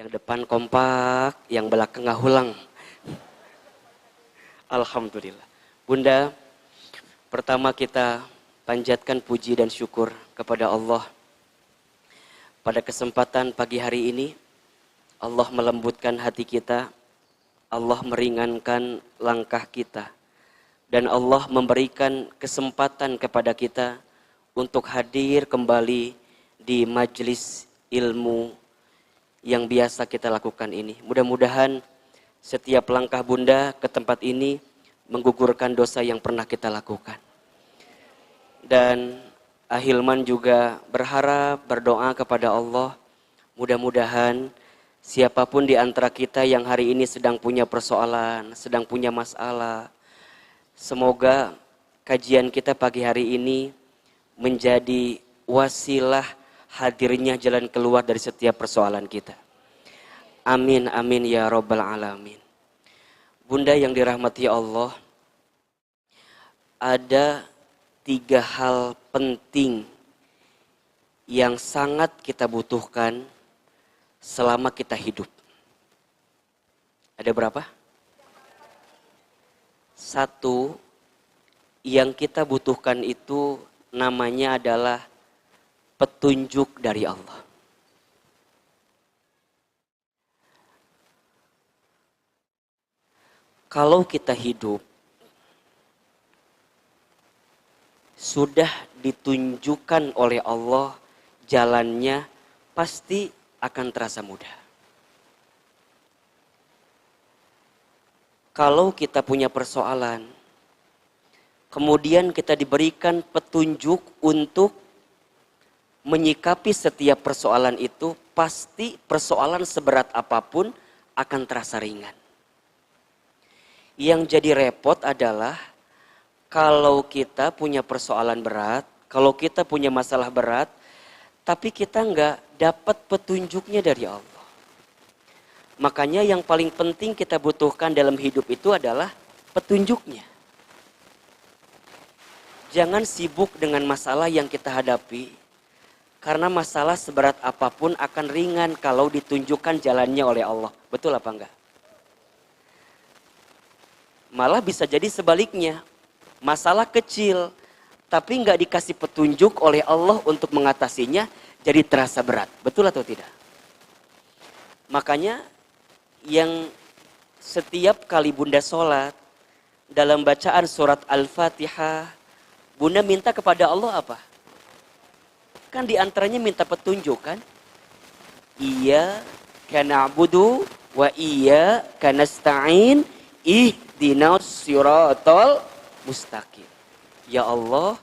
Yang depan kompak, yang belakang ngahulang. Alhamdulillah. Bunda, pertama kita panjatkan puji dan syukur kepada Allah. Pada kesempatan pagi hari ini, Allah melembutkan hati kita, Allah meringankan langkah kita, dan Allah memberikan kesempatan kepada kita untuk hadir kembali di majelis ilmu yang biasa kita lakukan ini. Mudah-mudahan setiap langkah Bunda ke tempat ini menggugurkan dosa yang pernah kita lakukan. Dan Ahilman juga berharap, berdoa kepada Allah, mudah-mudahan siapapun di antara kita yang hari ini sedang punya persoalan, sedang punya masalah, semoga kajian kita pagi hari ini menjadi wasilah hadirnya jalan keluar dari setiap persoalan kita. Amin, amin ya rabbal alamin. Bunda yang dirahmati Allah, ada 3 hal penting yang sangat kita butuhkan selama kita hidup. Ada berapa? 1, yang kita butuhkan itu namanya adalah petunjuk dari Allah. Kalau kita hidup sudah ditunjukkan oleh Allah jalannya, pasti akan terasa mudah. Kalau kita punya persoalan, kemudian kita diberikan petunjuk untuk menyikapi setiap persoalan itu, pasti persoalan seberat apapun akan terasa ringan. Yang jadi repot adalah kalau kita punya persoalan berat, kalau kita punya masalah berat, tapi kita nggak dapat petunjuknya dari Allah. Makanya yang paling penting kita butuhkan dalam hidup itu adalah petunjuknya. Jangan sibuk dengan masalah yang kita hadapi, karena masalah seberat apapun akan ringan kalau ditunjukkan jalannya oleh Allah. Betul apa enggak? Malah bisa jadi sebaliknya. Masalah kecil, tapi enggak dikasih petunjuk oleh Allah untuk mengatasinya, jadi terasa berat. Betul atau tidak? Makanya yang setiap kali Bunda sholat, dalam bacaan surat Al-Fatihah, Bunda minta kepada Allah apa? Kan diantaranya minta petunjuk kan? Iyyaka na'budu wa iyyaka nasta'in ihdinas siratal mustaqim. Ya Allah,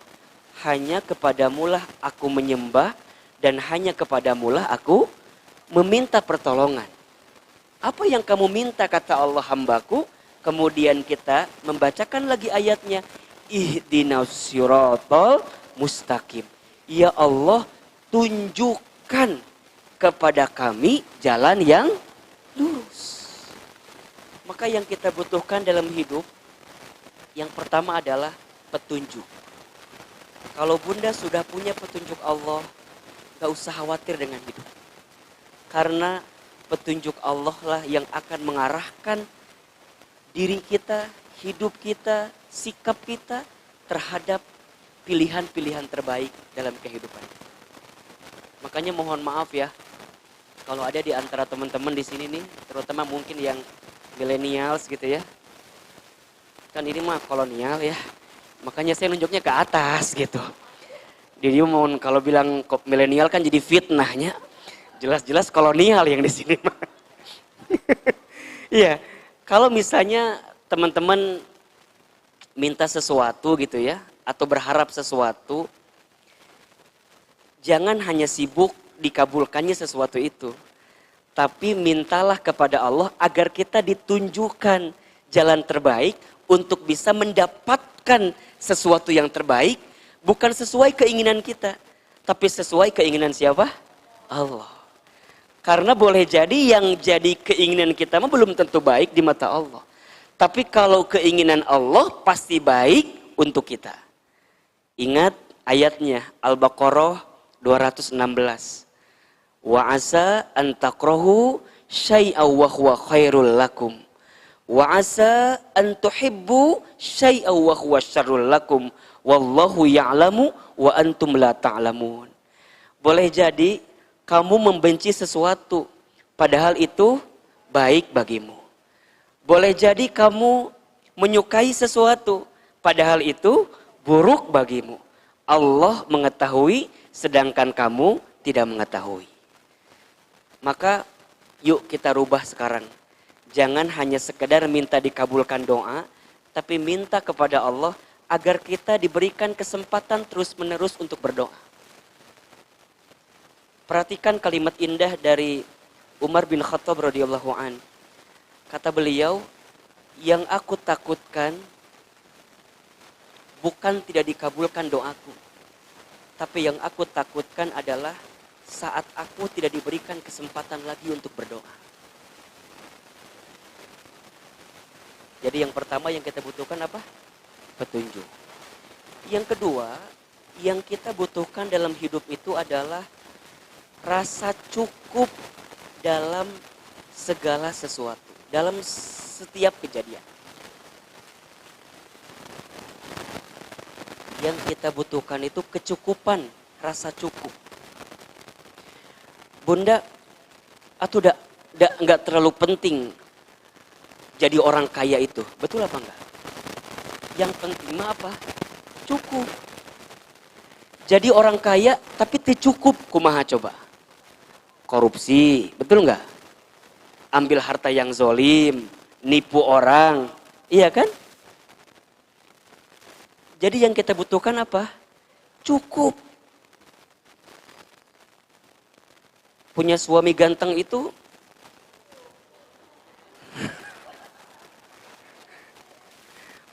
hanya kepadamulah aku menyembah dan hanya kepadamulah aku meminta pertolongan. Apa yang kamu minta, kata Allah, hambaku? Kemudian kita membacakan lagi ayatnya, ihdinas siratal mustaqim. Ya Allah, tunjukkan kepada kami jalan yang lurus. Maka yang kita butuhkan dalam hidup, yang pertama adalah petunjuk. Kalau Bunda sudah punya petunjuk Allah, gak usah khawatir dengan hidup. Karena petunjuk Allah lah yang akan mengarahkan diri kita, hidup kita, sikap kita terhadap pilihan-pilihan terbaik dalam kehidupan. Makanya mohon maaf ya, kalau ada di antara teman-teman di sini nih, terutama mungkin yang millennials gitu ya. Kan ini mah kolonial ya. Makanya saya nunjuknya ke atas gitu. Jadi mohon kalau bilang milenial kan jadi fitnahnya. Jelas-jelas kolonial yang di sini mah. Iya, kalau misalnya teman-teman minta sesuatu gitu ya, atau berharap sesuatu, jangan hanya sibuk dikabulkannya sesuatu itu. Tapi mintalah kepada Allah agar kita ditunjukkan jalan terbaik untuk bisa mendapatkan sesuatu yang terbaik. Bukan sesuai keinginan kita, tapi sesuai keinginan siapa? Allah. Karena boleh jadi yang jadi keinginan kita mah belum tentu baik di mata Allah. Tapi kalau keinginan Allah pasti baik untuk kita. Ingat ayatnya Al-Baqarah 216. Wa asa an takrahu syai'aw wa huwa khairul lakum. Wa asa an tuhibbu syai'aw wa huwa syarrul lakum. Wallahu ya'lamu wa antum la ta'lamun. Boleh jadi kamu membenci sesuatu, padahal itu baik bagimu. Boleh jadi kamu menyukai sesuatu, padahal itu buruk bagimu. Allah mengetahui, sedangkan kamu tidak mengetahui. Maka yuk kita rubah sekarang. Jangan hanya sekedar minta dikabulkan doa, tapi minta kepada Allah agar kita diberikan kesempatan terus-menerus untuk berdoa. Perhatikan kalimat indah dari Umar bin Khattab radhiyallahu an. Kata beliau, yang aku takutkan bukan tidak dikabulkan doaku, tapi yang aku takutkan adalah saat aku tidak diberikan kesempatan lagi untuk berdoa. Jadi yang pertama yang kita butuhkan apa? Petunjuk. Yang kedua, yang kita butuhkan dalam hidup itu adalah rasa cukup dalam segala sesuatu, dalam setiap kejadian. Yang kita butuhkan itu kecukupan, rasa cukup. Bunda, atau enggak terlalu penting jadi orang kaya itu, betul apa enggak? Yang penting mah apa? Cukup. Jadi orang kaya tapi cukup, kumaha coba? Korupsi, betul enggak? Ambil harta yang zolim, nipu orang, iya kan? Jadi yang kita butuhkan apa? Cukup. Punya suami ganteng itu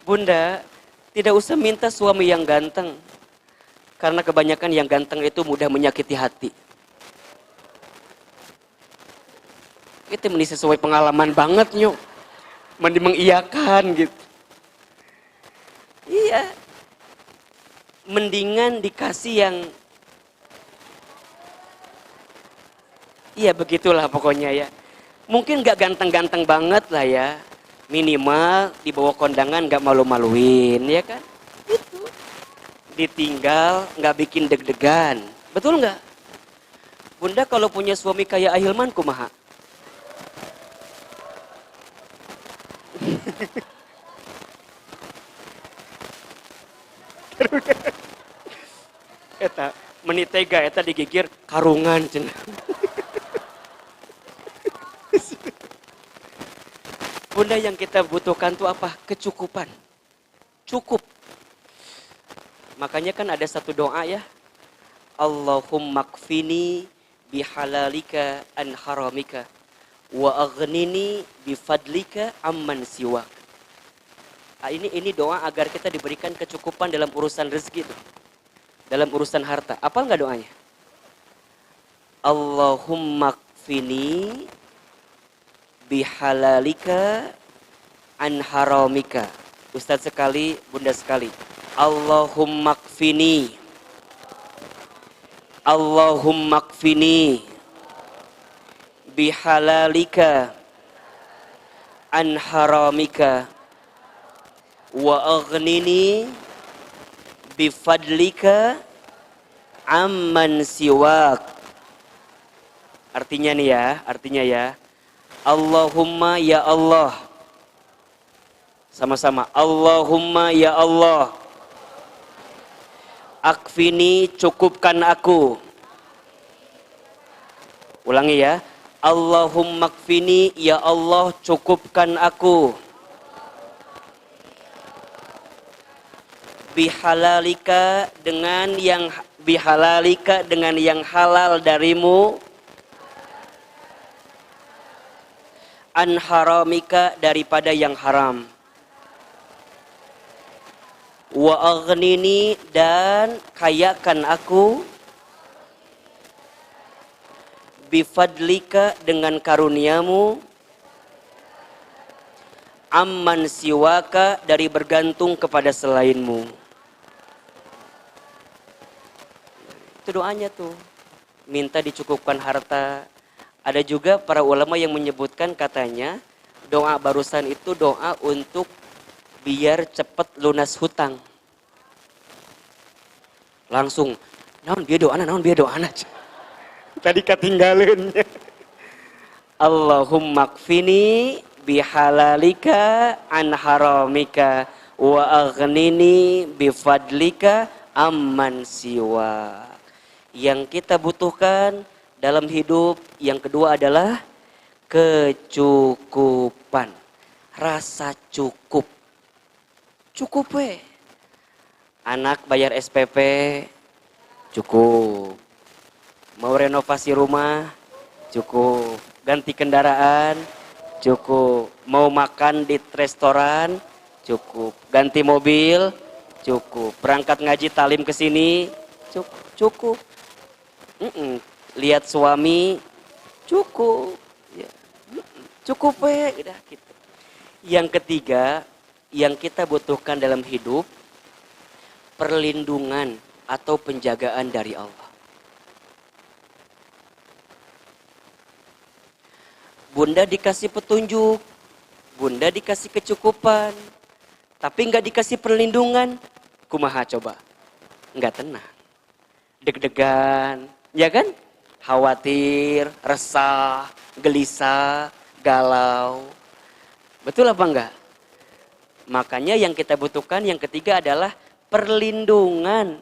Bunda, tidak usah minta suami yang ganteng. Karena kebanyakan yang ganteng itu mudah menyakiti hati. Itu meni sesuai pengalaman banget nyok. Mending mengiyakan gitu. Iya. Mendingan dikasih yang iya begitulah pokoknya ya. Mungkin gak ganteng-ganteng banget lah ya. Minimal dibawa kondangan gak malu-maluin ya kan. Itu. Ditinggal gak bikin deg-degan. Betul gak? Bunda kalau punya suami kayak Ahilman kumaha? Eta menitega eta digigir karungan cenah. Bunda yang kita butuhkan tuh apa? Kecukupan. Cukup. Makanya kan ada satu doa ya. Allahumma kfini bihalalika an haramika wa aghnini bifadlika amman siwak. Ini doa agar kita diberikan kecukupan dalam urusan rezeki itu. Dalam urusan harta. Apa enggak doanya? Allahumma kfini bihalalika an haramika. Ustadz sekali, bunda sekali. Allahumma kfini. Allahumma kfini bihalalika an haramika wa aghnini bifadlika amman siwak. Artinya nih ya, artinya ya. Allahumma ya Allah. Sama-sama. Allahumma ya Allah. Akfini cukupkan aku. Ulangi ya. Allahumma akfini ya Allah cukupkan aku. Bihalalika dengan yang halal darimu. An haramika daripada yang haram. Wa aghnini dan kayakan aku. Bifadlika dengan karuniamu. Amman siwaka dari bergantung kepada selainmu. Itu doanya tuh. Minta dicukupkan harta Ada juga para ulama yang menyebutkan katanya doa barusan itu doa untuk biar cepat lunas hutang. Langsung, naon biar doana. Tadi ketinggalan. Allahumma kfini bihalalika an haramika wa aghnini bifadlika amman siwa. Yang kita butuhkan dalam hidup yang kedua adalah kecukupan. Rasa cukup. Cukup we. Anak bayar SPP cukup. Mau renovasi rumah cukup. Ganti kendaraan cukup. Mau makan di restoran cukup. Ganti mobil cukup. Berangkat ngaji talim ke sini cukup. Lihat suami cukup. Ya. Cukup we udah gitu. Yang ketiga yang kita butuhkan dalam hidup perlindungan atau penjagaan dari Allah. Bunda dikasih petunjuk, bunda dikasih kecukupan, tapi nggak dikasih perlindungan. Kumaha coba? Nggak tenang, deg-degan, ya kan? Khawatir, resah, gelisah, galau. Betul apa enggak? Makanya yang kita butuhkan yang ketiga adalah perlindungan.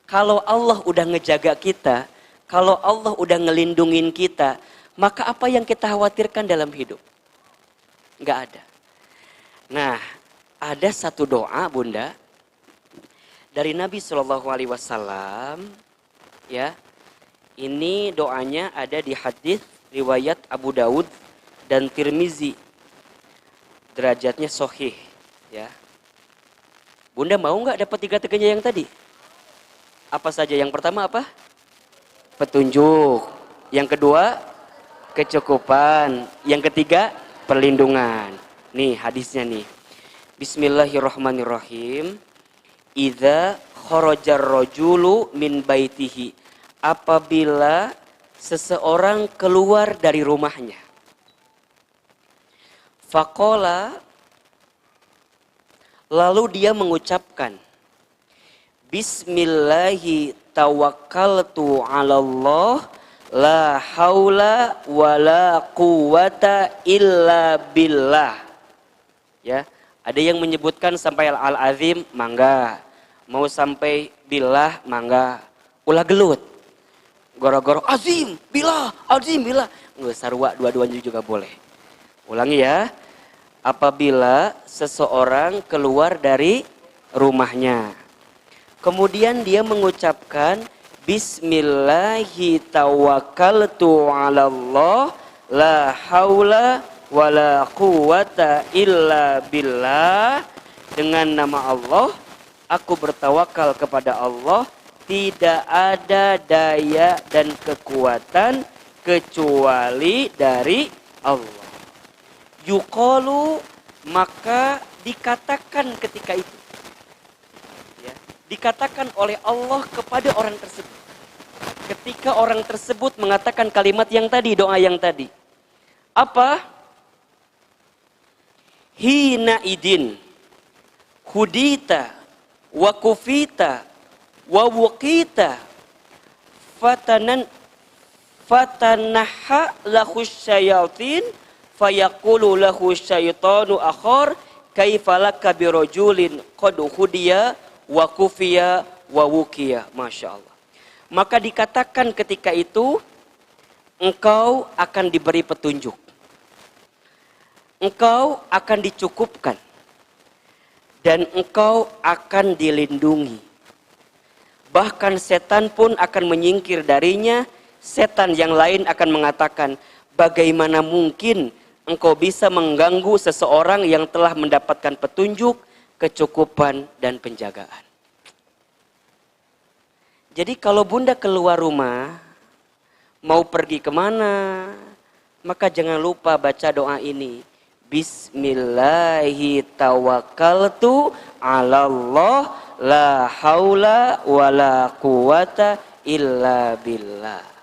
Kalau Allah udah ngejaga kita, kalau Allah udah ngelindungin kita, maka apa yang kita khawatirkan dalam hidup? Enggak ada. Nah, ada satu doa bunda dari Nabi SAW, ya. Ini doanya ada di hadis riwayat Abu Daud dan Tirmizi. Derajatnya sahih, ya. Bunda mau nggak dapat 3-tiganya yang tadi? Apa saja? Yang pertama apa? Petunjuk. Yang kedua, kecukupan. Yang ketiga, perlindungan. Nih hadisnya nih. Bismillahirrahmanirrahim. Idza kharajar rajulu min baitihi. Apabila seseorang keluar dari rumahnya. Faqala, lalu dia mengucapkan, Bismillahi tawakkaltu ala Allah, la haula wa la quwata illa billah. Ya, ada yang menyebutkan sampai al-azim, mangga. Mau sampai billah, mangga. Ulah gelut. Goro-goro azim, billah. Nggak sarua, dua-duanya juga boleh. Ulangi ya. Apabila seseorang keluar dari rumahnya. Kemudian dia mengucapkan Bismillahi tawakkaltu ala Allah la haula wa la quwata illa billah. Dengan nama Allah aku bertawakal kepada Allah, tidak ada daya dan kekuatan kecuali dari Allah. Yuqalu, maka dikatakan ketika itu, ya, dikatakan oleh Allah kepada orang tersebut. Ketika orang tersebut mengatakan kalimat yang tadi, doa yang tadi. Apa? Hina idin, hudita, wa kufita, wa wuqita, fatanaha lahus syayatin, fayaqulu lahu syaitanu akhar kaifalaka birojulin qad hudiya wa kufiya wa wukiya. Masya Allah. Maka dikatakan ketika itu engkau akan diberi petunjuk, engkau akan dicukupkan, dan engkau akan dilindungi. Bahkan setan pun akan menyingkir darinya. Setan yang lain akan mengatakan, bagaimana mungkin engkau bisa mengganggu seseorang yang telah mendapatkan petunjuk, kecukupan, dan penjagaan. Jadi kalau bunda keluar rumah, mau pergi kemana, maka jangan lupa baca doa ini. Bismillahi tawakkaltu ala Allah, la haula wa la quwata illa billah.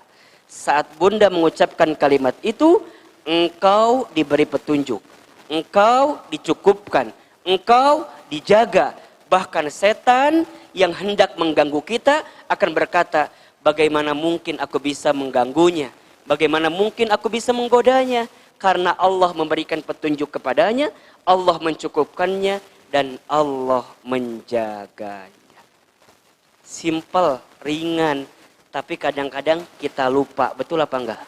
saat bunda mengucapkan kalimat itu, engkau diberi petunjuk, engkau dicukupkan, engkau dijaga. Bahkan setan yang hendak mengganggu kita akan berkata, bagaimana mungkin aku bisa mengganggunya, bagaimana mungkin aku bisa menggodanya. Karena Allah memberikan petunjuk kepadanya, Allah mencukupkannya, dan Allah menjaganya. Simple, ringan, tapi kadang-kadang kita lupa. Betul apa enggak?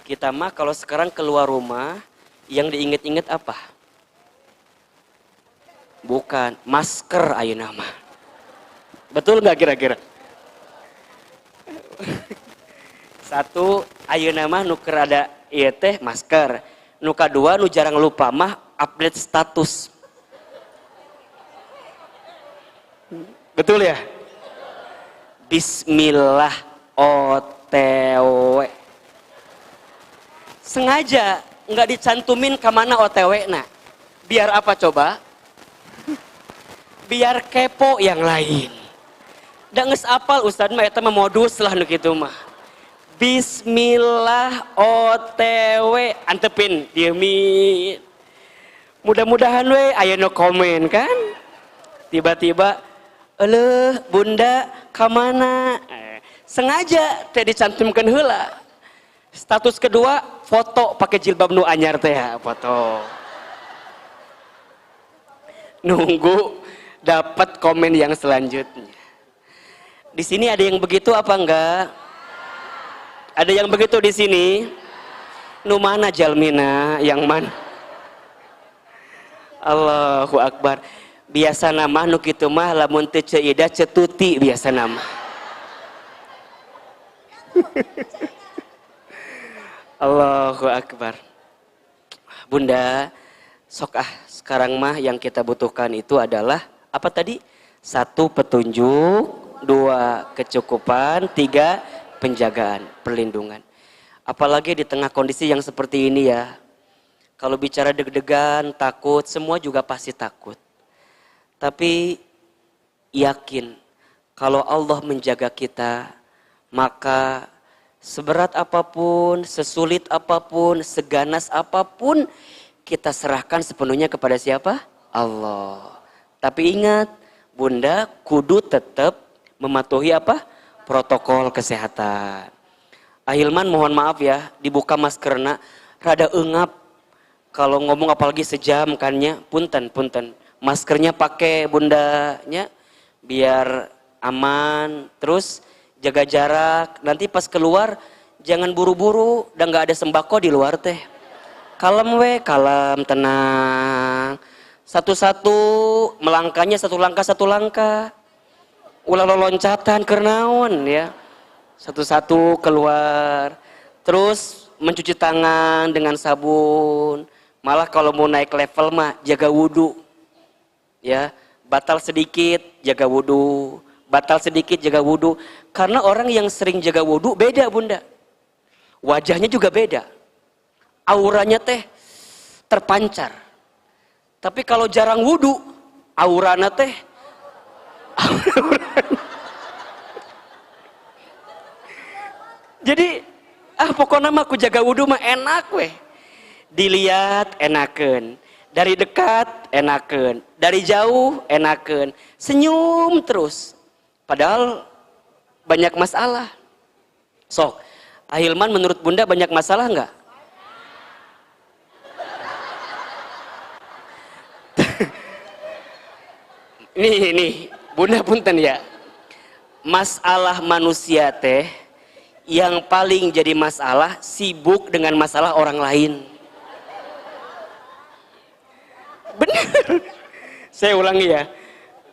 Kita mah kalau sekarang keluar rumah, yang diinget-inget apa? Bukan, masker ayeuna mah. Betul enggak kira-kira? Satu, ayeuna mah nuker ada ieu teh masker. Nu kadua nu jarang lupa mah update status. Betul ya? Bismillah OTW. Sengaja nggak dicantumin kemana OTW nah. Biar apa coba? Biar kepo yang lain. Da geus apal Ustaz mah eta mah modus lah nu kitu mah. Bismillah OTW, antepin diemin. Mudah-mudahan we aya nu komen kan. Tiba-tiba eleuh bunda kamana? Sengaja teh dicantumkeun heula. Status kedua foto pakai jilbab nu anyar teh ya, foto. Nunggu dapat komen yang selanjutnya. Di sini ada yang begitu apa enggak? Ada yang begitu di sini? Nu mana jalmina? Yang mana? Allahu Akbar. Biasa nama nu kitu mah lamun teu ceuida cetuti biasa nama. Allahu Akbar. Bunda, sok sekarang mah yang kita butuhkan itu adalah apa tadi? 1 petunjuk, 2 kecukupan, 3 penjagaan, perlindungan. Apalagi di tengah kondisi yang seperti ini ya. Kalau bicara deg-degan, takut, semua juga pasti takut. Tapi yakin kalau Allah menjaga kita, maka seberat apapun, sesulit apapun, seganas apapun, kita serahkan sepenuhnya kepada siapa? Allah. Tapi ingat, bunda kudu tetap mematuhi apa? Protokol kesehatan. Ahilman mohon maaf ya, dibuka maskerna, rada engap. Kalau ngomong apalagi sejam kannya, punten. Maskernya pakai bundanya, biar aman. Terus jaga jarak, nanti pas keluar jangan buru-buru, dan gak ada sembako di luar teh. Kalem kalem, tenang. Satu-satu, melangkahnya satu langkah. Ulah loncatan kernaon ya. Satu-satu keluar. Terus mencuci tangan dengan sabun. Malah kalau mau naik level mah jaga wudhu. Ya, batal sedikit jaga wudhu. Batal sedikit jaga wudhu. Karena orang yang sering jaga wudhu beda bunda. Wajahnya juga beda. Auranya teh terpancar. Tapi kalau jarang wudhu, aurana teh jadi pokoknya mah aku jaga wudhu mah enak weh. Dilihat enakeun, dari dekat enakeun, dari jauh enakeun, senyum terus. Padahal banyak masalah. Sok, Ahilman menurut bunda banyak masalah enggak? Nih, bunda punten ya. Masalah manusia teh yang paling jadi masalah sibuk dengan masalah orang lain. Benar. Saya ulangi ya.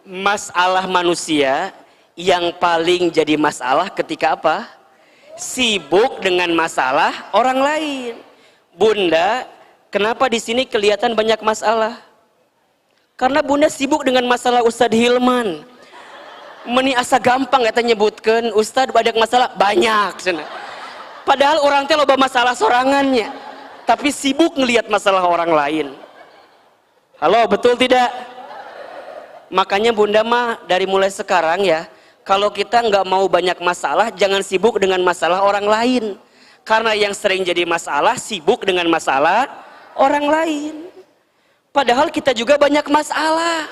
Masalah manusia yang paling jadi masalah ketika apa? Sibuk dengan masalah orang lain. Bunda, kenapa di sini kelihatan banyak masalah? Karena bunda sibuk dengan masalah Ustadz Hilman. Meni asa gampang eta nyebutkeun Ustadz banyak masalah, banyak cenah. Padahal orang teh loba masalah sorangannya, tapi sibuk ngelihat masalah orang lain. Halo, betul tidak? Makanya bunda mah dari mulai sekarang ya, Kalau kita nggak mau banyak masalah, jangan sibuk dengan masalah orang lain. Karena yang sering jadi masalah, sibuk dengan masalah orang lain. Padahal kita juga banyak masalah.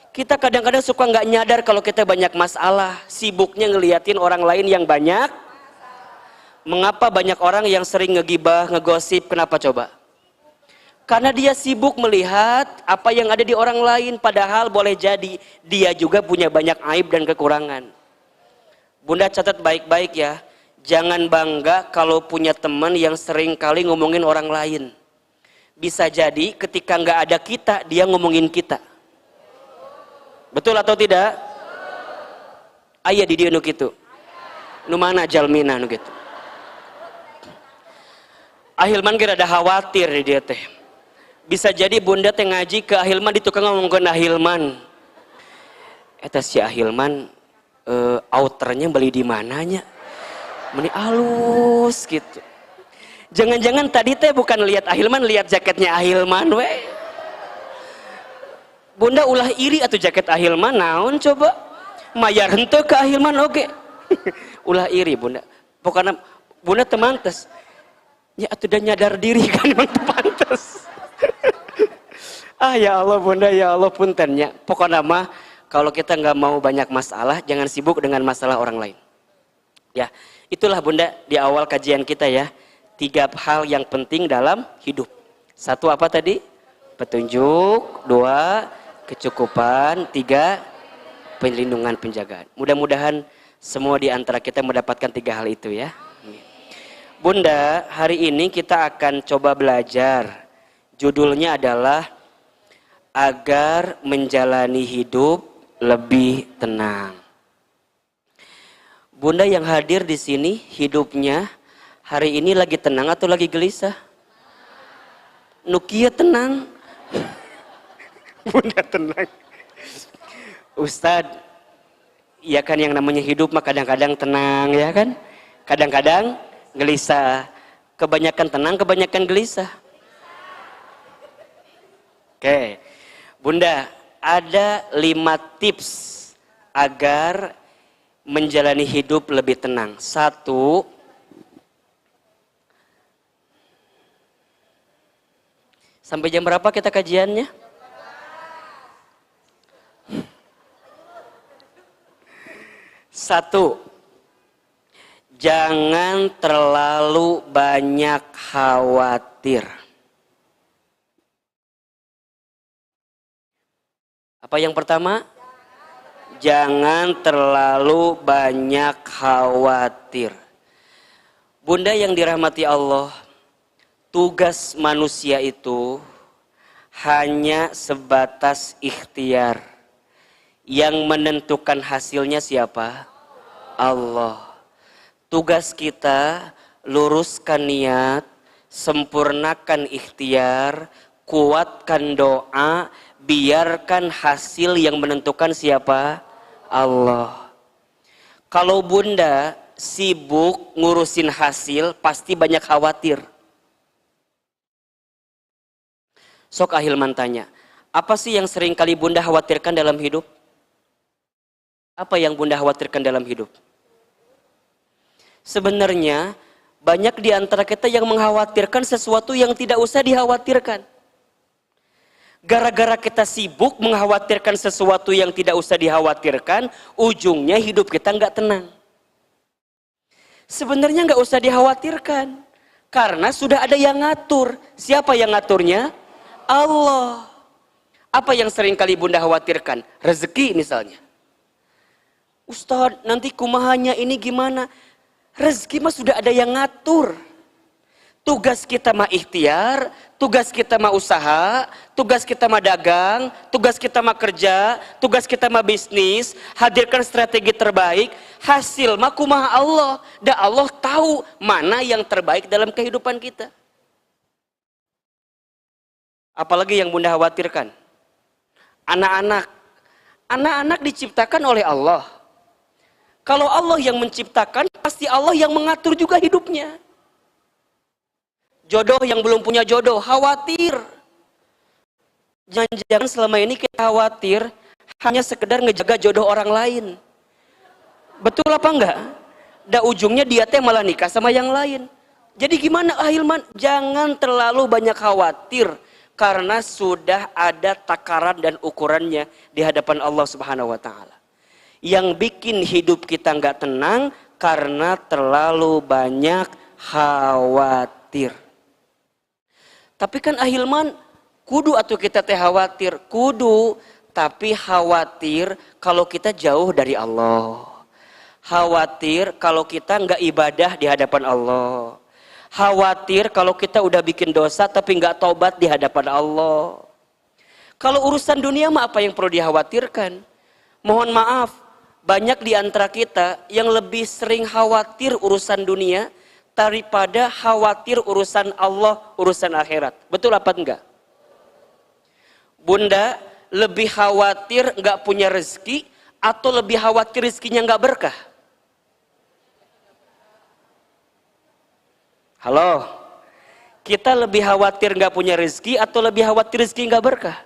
Kita kadang-kadang suka nggak nyadar kalau kita banyak masalah. Sibuknya ngeliatin orang lain yang banyak. Mengapa banyak orang yang sering ngegibah, ngegosip? Kenapa coba? Karena dia sibuk melihat apa yang ada di orang lain. Padahal boleh jadi dia juga punya banyak aib dan kekurangan. Bunda catat baik-baik ya. Jangan bangga kalau punya teman yang sering kali ngomongin orang lain. Bisa jadi ketika nggak ada kita, dia ngomongin kita. Betul atau tidak? Ayah di dia nu gitu. Nu mana jalmina nu gitu. Ahilman kira ada khawatir di dia teh. Bisa jadi bunda teh ngaji ke Ahilman di tukang ngomongkeun Ahilman. Eta si Ahilman outernya beli di mananya? Meni alus gitu. Jangan-jangan tadi teh bukan lihat Ahilman, lihat jaketnya Ahilman we. Bunda ulah iri atau jaket Ahilman naon coba? Mayar henteu ke Ahilman oge. Ulah iri bunda. Pokoknya bunda teu mantes. Ya atuh udah nyadar diri kan emang teu pantes. Ya Allah bunda, ya Allah puntennya. Pokoknya mah kalau kita nggak mau banyak masalah, jangan sibuk dengan masalah orang lain. Ya, itulah bunda di awal kajian kita ya. 3 hal yang penting dalam hidup. 1 apa tadi? Petunjuk. 2 kecukupan. 3 perlindungan, penjagaan. Mudah-mudahan semua di antara kita mendapatkan 3 hal itu ya. Bunda, hari ini kita akan coba belajar. Judulnya adalah agar menjalani hidup lebih tenang. Bunda yang hadir di sini hidupnya hari ini lagi tenang atau lagi gelisah? Nukia tenang. Bunda tenang. Ustadz, ya kan yang namanya hidup mah kadang-kadang tenang ya kan? Kadang-kadang gelisah. Kebanyakan tenang, kebanyakan gelisah. Oke. Bunda, ada 5 tips agar menjalani hidup lebih tenang. 1, sampai jam berapa kita kajiannya? Satu, jangan terlalu banyak khawatir. Apa yang pertama? Jangan terlalu banyak khawatir. Bunda yang dirahmati Allah, tugas manusia itu hanya sebatas ikhtiar. Yang menentukan hasilnya siapa? Allah. Tugas kita luruskan niat, sempurnakan ikhtiar, kuatkan doa, biarkan hasil yang menentukan siapa? Allah. Kalau bunda sibuk ngurusin hasil, pasti banyak khawatir. Sok Ahilman tanya, apa sih yang sering kali bunda khawatirkan dalam hidup? Apa yang bunda khawatirkan dalam hidup? Sebenarnya banyak di antara kita yang mengkhawatirkan sesuatu yang tidak usah dikhawatirkan. Gara-gara kita sibuk mengkhawatirkan sesuatu yang tidak usah dikhawatirkan, ujungnya hidup kita nggak tenang. Sebenarnya nggak usah dikhawatirkan, karena sudah ada yang ngatur. Siapa yang ngaturnya? Allah. Apa yang sering kali bunda khawatirkan? Rezeki misalnya. Ustadz, nanti kumahanya ini gimana? Rezeki mah sudah ada yang ngatur. Tugas kita mah ikhtiar, tugas kita mah usaha, tugas kita mah dagang, tugas kita mah kerja, tugas kita mah bisnis, hadirkan strategi terbaik, hasil mah kumaha Allah. Dan Allah tahu mana yang terbaik dalam kehidupan kita. Apalagi yang bunda khawatirkan? Anak-anak. Anak-anak diciptakan oleh Allah. Kalau Allah yang menciptakan, pasti Allah yang mengatur juga hidupnya. Jodoh yang belum punya jodoh, khawatir. Jangan-jangan selama ini kita khawatir hanya sekedar ngejaga jodoh orang lain. Betul apa enggak? Da ujungnya dia teh malah nikah sama yang lain. Jadi gimana Ahilman? Jangan terlalu banyak khawatir karena sudah ada takaran dan ukurannya di hadapan Allah Subhanahu wa taala. Yang bikin hidup kita enggak tenang karena terlalu banyak khawatir. Tapi kan Ahilman, kudu atau kita teh khawatir, kudu, tapi khawatir kalau kita jauh dari Allah. Khawatir kalau kita nggak ibadah di hadapan Allah. Khawatir kalau kita udah bikin dosa tapi nggak taubat di hadapan Allah. Kalau urusan dunia mah apa yang perlu dikhawatirkan? Mohon maaf, banyak di antara kita yang lebih sering khawatir urusan dunia daripada khawatir urusan Allah, urusan akhirat. Betul apa enggak? Bunda lebih khawatir nggak punya rezeki atau lebih khawatir rezekinya nggak berkah? Halo, kita lebih khawatir nggak punya rezeki atau lebih khawatir rezeki nggak berkah?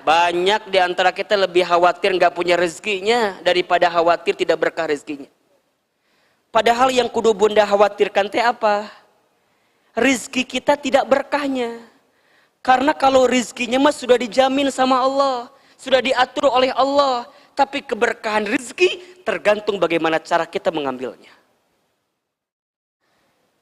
Banyak di antara kita lebih khawatir nggak punya rezekinya daripada khawatir tidak berkah rezekinya. Padahal yang kudu bunda khawatirkan teh apa? Rezeki kita tidak berkahnya. Karena kalau rezekinya mah sudah dijamin sama Allah, sudah diatur oleh Allah. Tapi keberkahan rezeki tergantung bagaimana cara kita mengambilnya.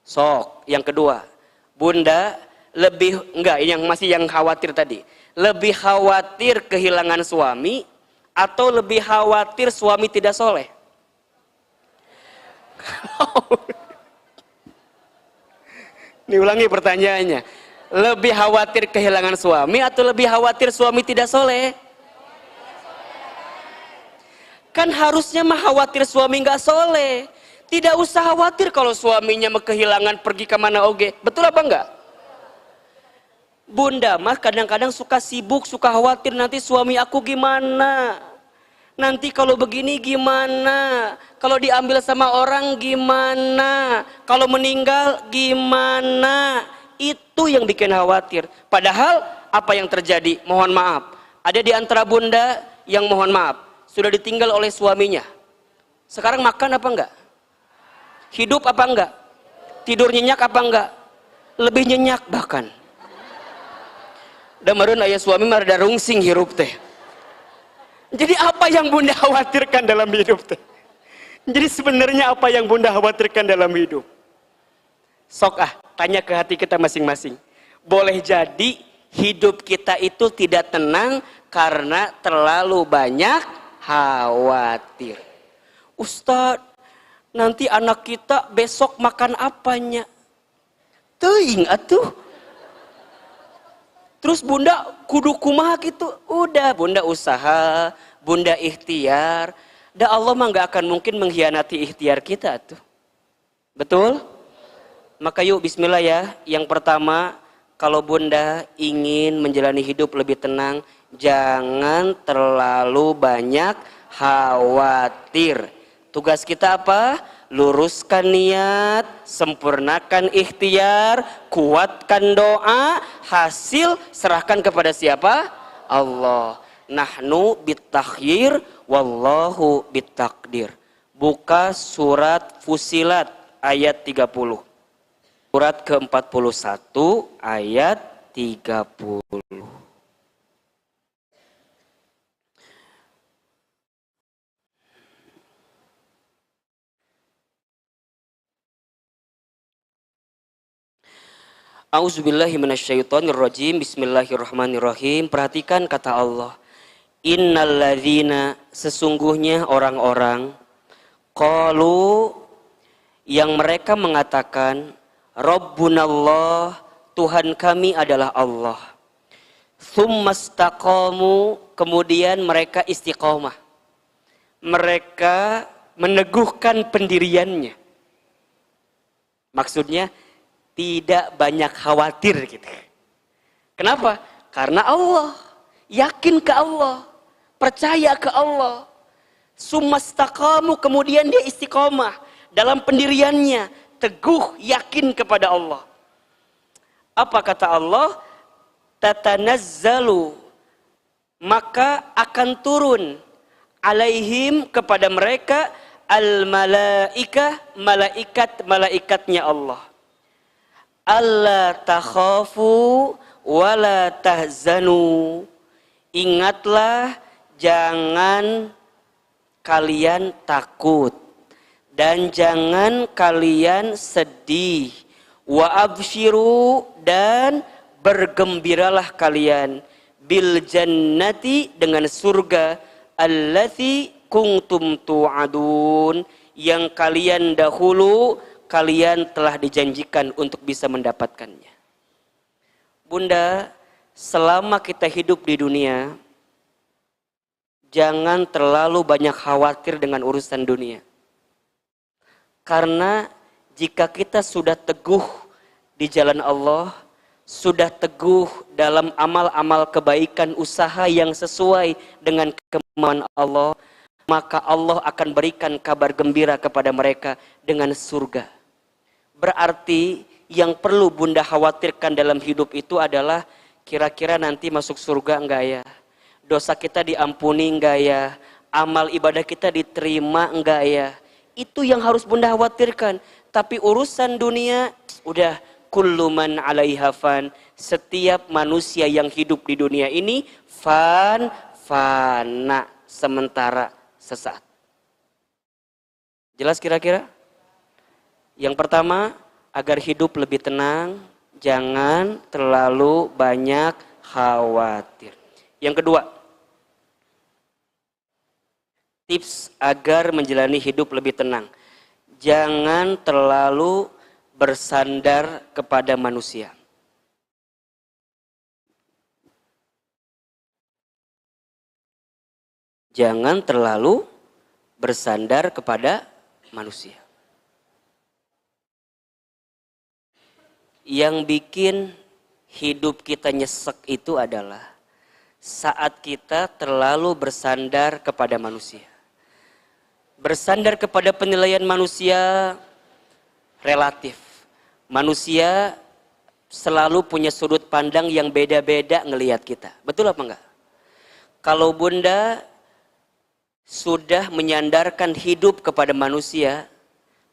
Sok, yang kedua, bunda lebih, enggak, yang masih yang khawatir tadi. Lebih khawatir kehilangan suami atau lebih khawatir suami tidak soleh? Diulangi pertanyaannya. Lebih khawatir kehilangan suami atau lebih khawatir suami tidak soleh? Kan harusnya mah khawatir suami nggak soleh. Tidak usah khawatir kalau suaminya kehilangan pergi kemana oge. Betul apa enggak? Bunda mah kadang-kadang suka sibuk, suka khawatir nanti suami aku gimana. Nanti kalau begini gimana? Kalau diambil sama orang gimana? Kalau meninggal gimana? Itu yang bikin khawatir. Padahal apa yang terjadi? Mohon maaf. Ada di antara bunda yang mohon maaf sudah ditinggal oleh suaminya. Sekarang makan apa enggak? Hidup apa enggak? Tidur nyenyak apa enggak? Lebih nyenyak bahkan. Damareun aya suami mah rada rungsing hirup teh. Jadi apa yang bunda khawatirkan dalam hidup teh? Jadi sebenarnya apa yang bunda khawatirkan dalam hidup? Sok tanya ke hati kita masing-masing. Boleh jadi hidup kita itu tidak tenang karena terlalu banyak khawatir. Ustadz, nanti anak kita besok makan apanya? Teuing atuh. Terus bunda kudu kumaha gitu. Udah bunda usaha, bunda ikhtiar. Dan Allah mah gak akan mungkin mengkhianati ikhtiar kita tuh. Betul? Maka yuk bismillah ya. Yang pertama, kalau bunda ingin menjalani hidup lebih tenang, jangan terlalu banyak khawatir. Tugas kita apa? Luruskan niat, sempurnakan ikhtiar, kuatkan doa, hasil serahkan kepada siapa? Allah. Nahnu bitakhyir, wallahu bitakdir. Buka surat Fusilat ayat 30. Surat ke-41 ayat 30. A'udzubillahi minasyaitonirrajim. Bismillahirrahmanirrahim. Perhatikan kata Allah. Innalladzina, sesungguhnya orang-orang, qalu, yang mereka mengatakan, Rabbunallah, Tuhan kami adalah Allah. Tsumastaqamu, kemudian mereka istiqomah. Mereka meneguhkan pendiriannya. Maksudnya tidak banyak khawatir gitu. Kenapa? Karena Allah, yakin ke Allah, percaya ke Allah. Tsumastaqamu, kemudian dia istiqomah dalam pendiriannya, teguh yakin kepada Allah. Apa kata Allah? Tatanazzalu, maka akan turun alaihim kepada mereka al malaikah malaikat-malaikatnya Allah. Alla takhafu wala tahzanu. Ingatlah jangan kalian takut dan jangan kalian sedih. Wa abshiru dan bergembiralah kalian bil jannati dengan surga allati kuntum tu'adun yang kalian dahulu kalian telah dijanjikan untuk bisa mendapatkannya. Bunda, selama kita hidup di dunia, jangan terlalu banyak khawatir dengan urusan dunia. Karena jika kita sudah teguh di jalan Allah, sudah teguh dalam amal-amal kebaikan usaha yang sesuai dengan kemauan Allah, maka Allah akan berikan kabar gembira kepada mereka dengan surga. Berarti yang perlu Bunda khawatirkan dalam hidup itu adalah kira-kira nanti masuk surga enggak ya? Dosa kita diampuni enggak ya? Amal ibadah kita diterima enggak ya? Itu yang harus Bunda khawatirkan. Tapi urusan dunia udah kullu man 'alaiha fan. Setiap manusia yang hidup di dunia ini fana, sementara, sesaat. Jelas kira-kira? Yang pertama, agar hidup lebih tenang, jangan terlalu banyak khawatir. Yang kedua, tips agar menjalani hidup lebih tenang. Jangan terlalu bersandar kepada manusia. Jangan terlalu bersandar kepada manusia. Yang bikin hidup kita nyesek itu adalah saat kita terlalu bersandar kepada manusia. Bersandar kepada penilaian manusia relatif. Manusia selalu punya sudut pandang yang beda-beda ngelihat kita. Betul apa enggak? Kalau Bunda sudah menyandarkan hidup kepada manusia,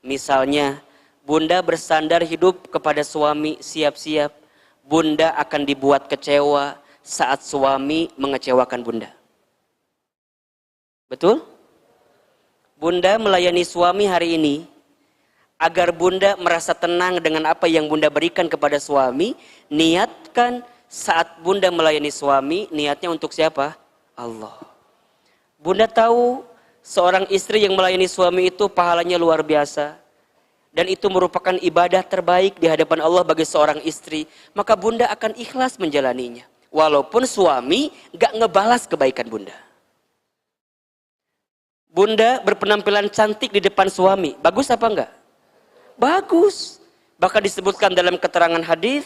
misalnya Bunda bersandar hidup kepada suami, siap-siap Bunda akan dibuat kecewa saat suami mengecewakan Bunda. Betul? Bunda melayani suami hari ini agar Bunda merasa tenang dengan apa yang Bunda berikan kepada suami. Niatkan saat Bunda melayani suami, niatnya untuk siapa? Allah. Bunda tahu seorang istri yang melayani suami itu pahalanya luar biasa. Dan itu merupakan ibadah terbaik di hadapan Allah bagi seorang istri. Maka Bunda akan ikhlas menjalaninya. Walaupun suami gak ngebalas kebaikan Bunda. Bunda berpenampilan cantik di depan suami. Bagus apa enggak? Bagus. Bahkan disebutkan dalam keterangan hadis,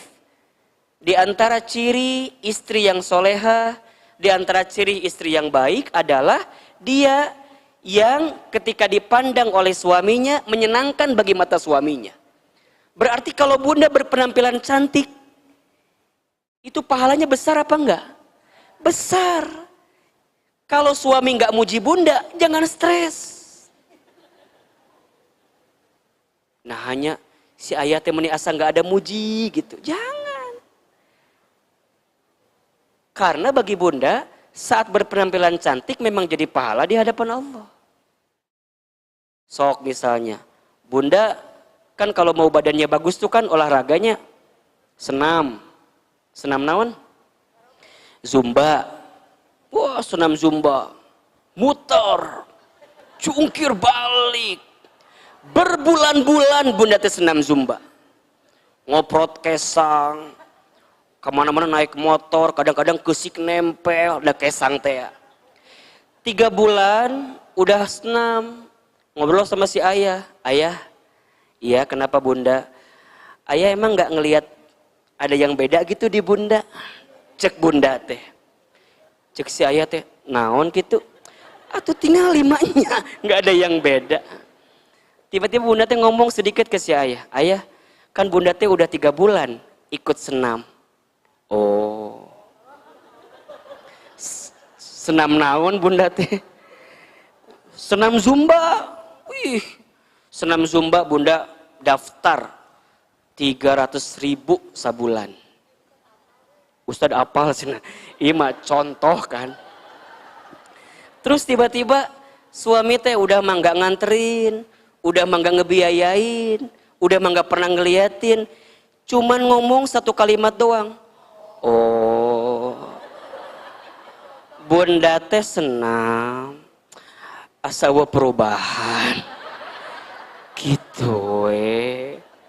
di antara ciri istri yang soleha, di antara ciri istri yang baik adalah dia yang ketika dipandang oleh suaminya menyenangkan bagi mata suaminya. Berarti kalau Bunda berpenampilan cantik, itu pahalanya besar apa enggak? Besar. Kalau suami enggak muji Bunda, jangan stres. Nah hanya si ayah temani asa enggak ada muji gitu. Jangan. Karena bagi Bunda, saat berpenampilan cantik memang jadi pahala di hadapan Allah. Sok misalnya, Bunda kan kalau mau badannya bagus tuh kan olahraganya senam. Senam naon? Zumba. Wah, senam zumba. Muter. Cungkir balik. Berbulan-bulan Bunda teh senam zumba. Ngoprot kesang. Kemana-mana naik motor, kadang-kadang kesik nempel, ada kesang teh. 3 bulan udah senam. Ngobrol sama si ayah. Ayah, iya kenapa Bunda? Ayah emang gak ngelihat ada yang beda gitu di Bunda? Cek Bunda teh. Cek si ayah teh, naon gitu? Atuh tinggal 5-nya, gak ada yang beda. Tiba-tiba Bunda teh ngomong sedikit ke si ayah. Ayah, kan Bunda teh udah 3 bulan ikut senam. Oh. Senam naon Bunda teh? Senam Zumba. Wih, senam Zumba bunda daftar 300.000 sabulan. Ustadz apal sih, ini mah contoh kan. Terus tiba-tiba suami teh udah mah nggak nganterin, udah mah nggak ngebiayain, udah mah nggak pernah ngeliatin, cuman ngomong satu kalimat doang. Oh, bunda teh senam, asawa perubahan, gitu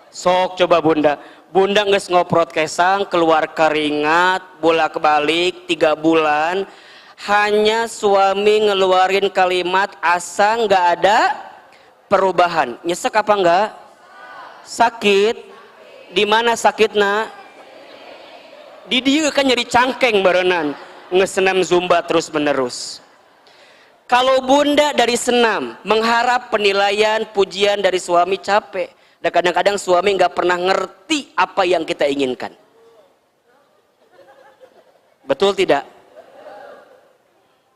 Sok coba bunda nges ngoprot kesang, keluar keringat, bolak-balik 3 bulan. Hanya suami ngeluarin kalimat asa nggak ada perubahan. Nyesek apa enggak? Sakit. Di mana sakitna? Di dia kan nyari cangkeng barenan. Ngesenam Zumba terus menerus. Kalau bunda dari senam mengharap penilaian, pujian dari suami, capek. Dan kadang-kadang suami nggak pernah ngerti apa yang kita inginkan. Betul tidak?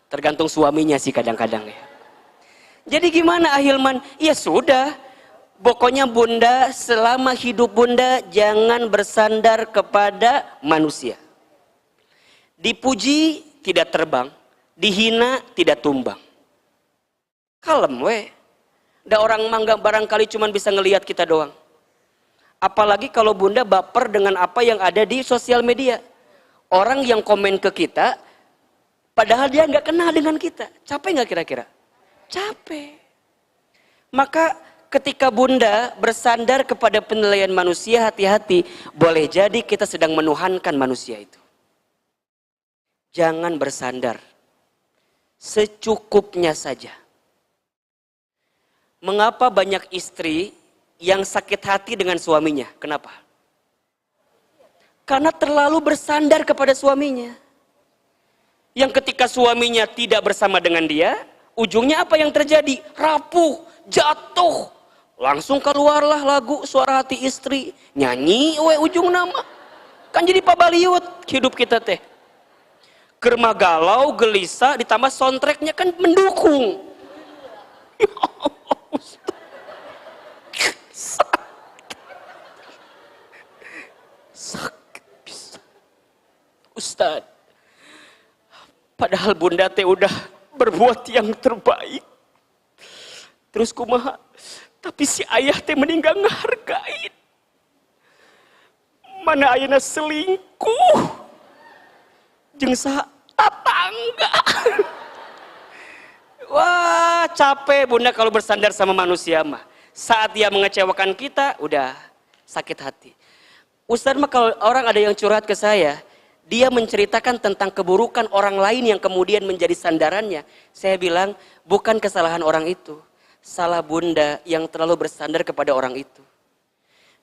Tergantung suaminya sih kadang-kadang ya. Jadi gimana Ahilman? Ya sudah, pokoknya bunda selama hidup bunda jangan bersandar kepada manusia. Dipuji tidak terbang, dihina tidak tumbang. Kalem weh. Da orang mangga barangkali cuma bisa ngelihat kita doang. Apalagi kalau bunda baper dengan apa yang ada di sosial media. Orang yang komen ke kita, padahal dia nggak kenal dengan kita. Capek nggak kira-kira? Capek. Maka ketika bunda bersandar kepada penilaian manusia, hati-hati. Boleh jadi kita sedang menuhankan manusia itu. Jangan bersandar. Secukupnya saja. Mengapa banyak istri yang sakit hati dengan suaminya? Kenapa? Karena terlalu bersandar kepada suaminya. Yang ketika suaminya tidak bersama dengan dia, ujungnya apa yang terjadi? Rapuh, jatuh. Langsung keluarlah lagu Suara Hati Istri. Nyanyi ujung nama. Kan jadi pabaliut hidup kita teh. Germa galau, gelisah, ditambah soundtracknya kan mendukung. Ya Allah, sakit bisa. Ustadz, padahal bunda teh udah berbuat yang terbaik. Terus kumaha? Tapi si ayah teh meninggal ngehargain. Mana ayahnya selingkuh. Jeung tetangga. Wah, capek bunda kalau bersandar sama manusia mah. Saat dia mengecewakan kita, udah sakit hati. Ustadz mah kalau orang ada yang curhat ke saya, dia menceritakan tentang keburukan orang lain yang kemudian menjadi sandarannya. Saya bilang, bukan kesalahan orang itu. Salah bunda yang terlalu bersandar kepada orang itu.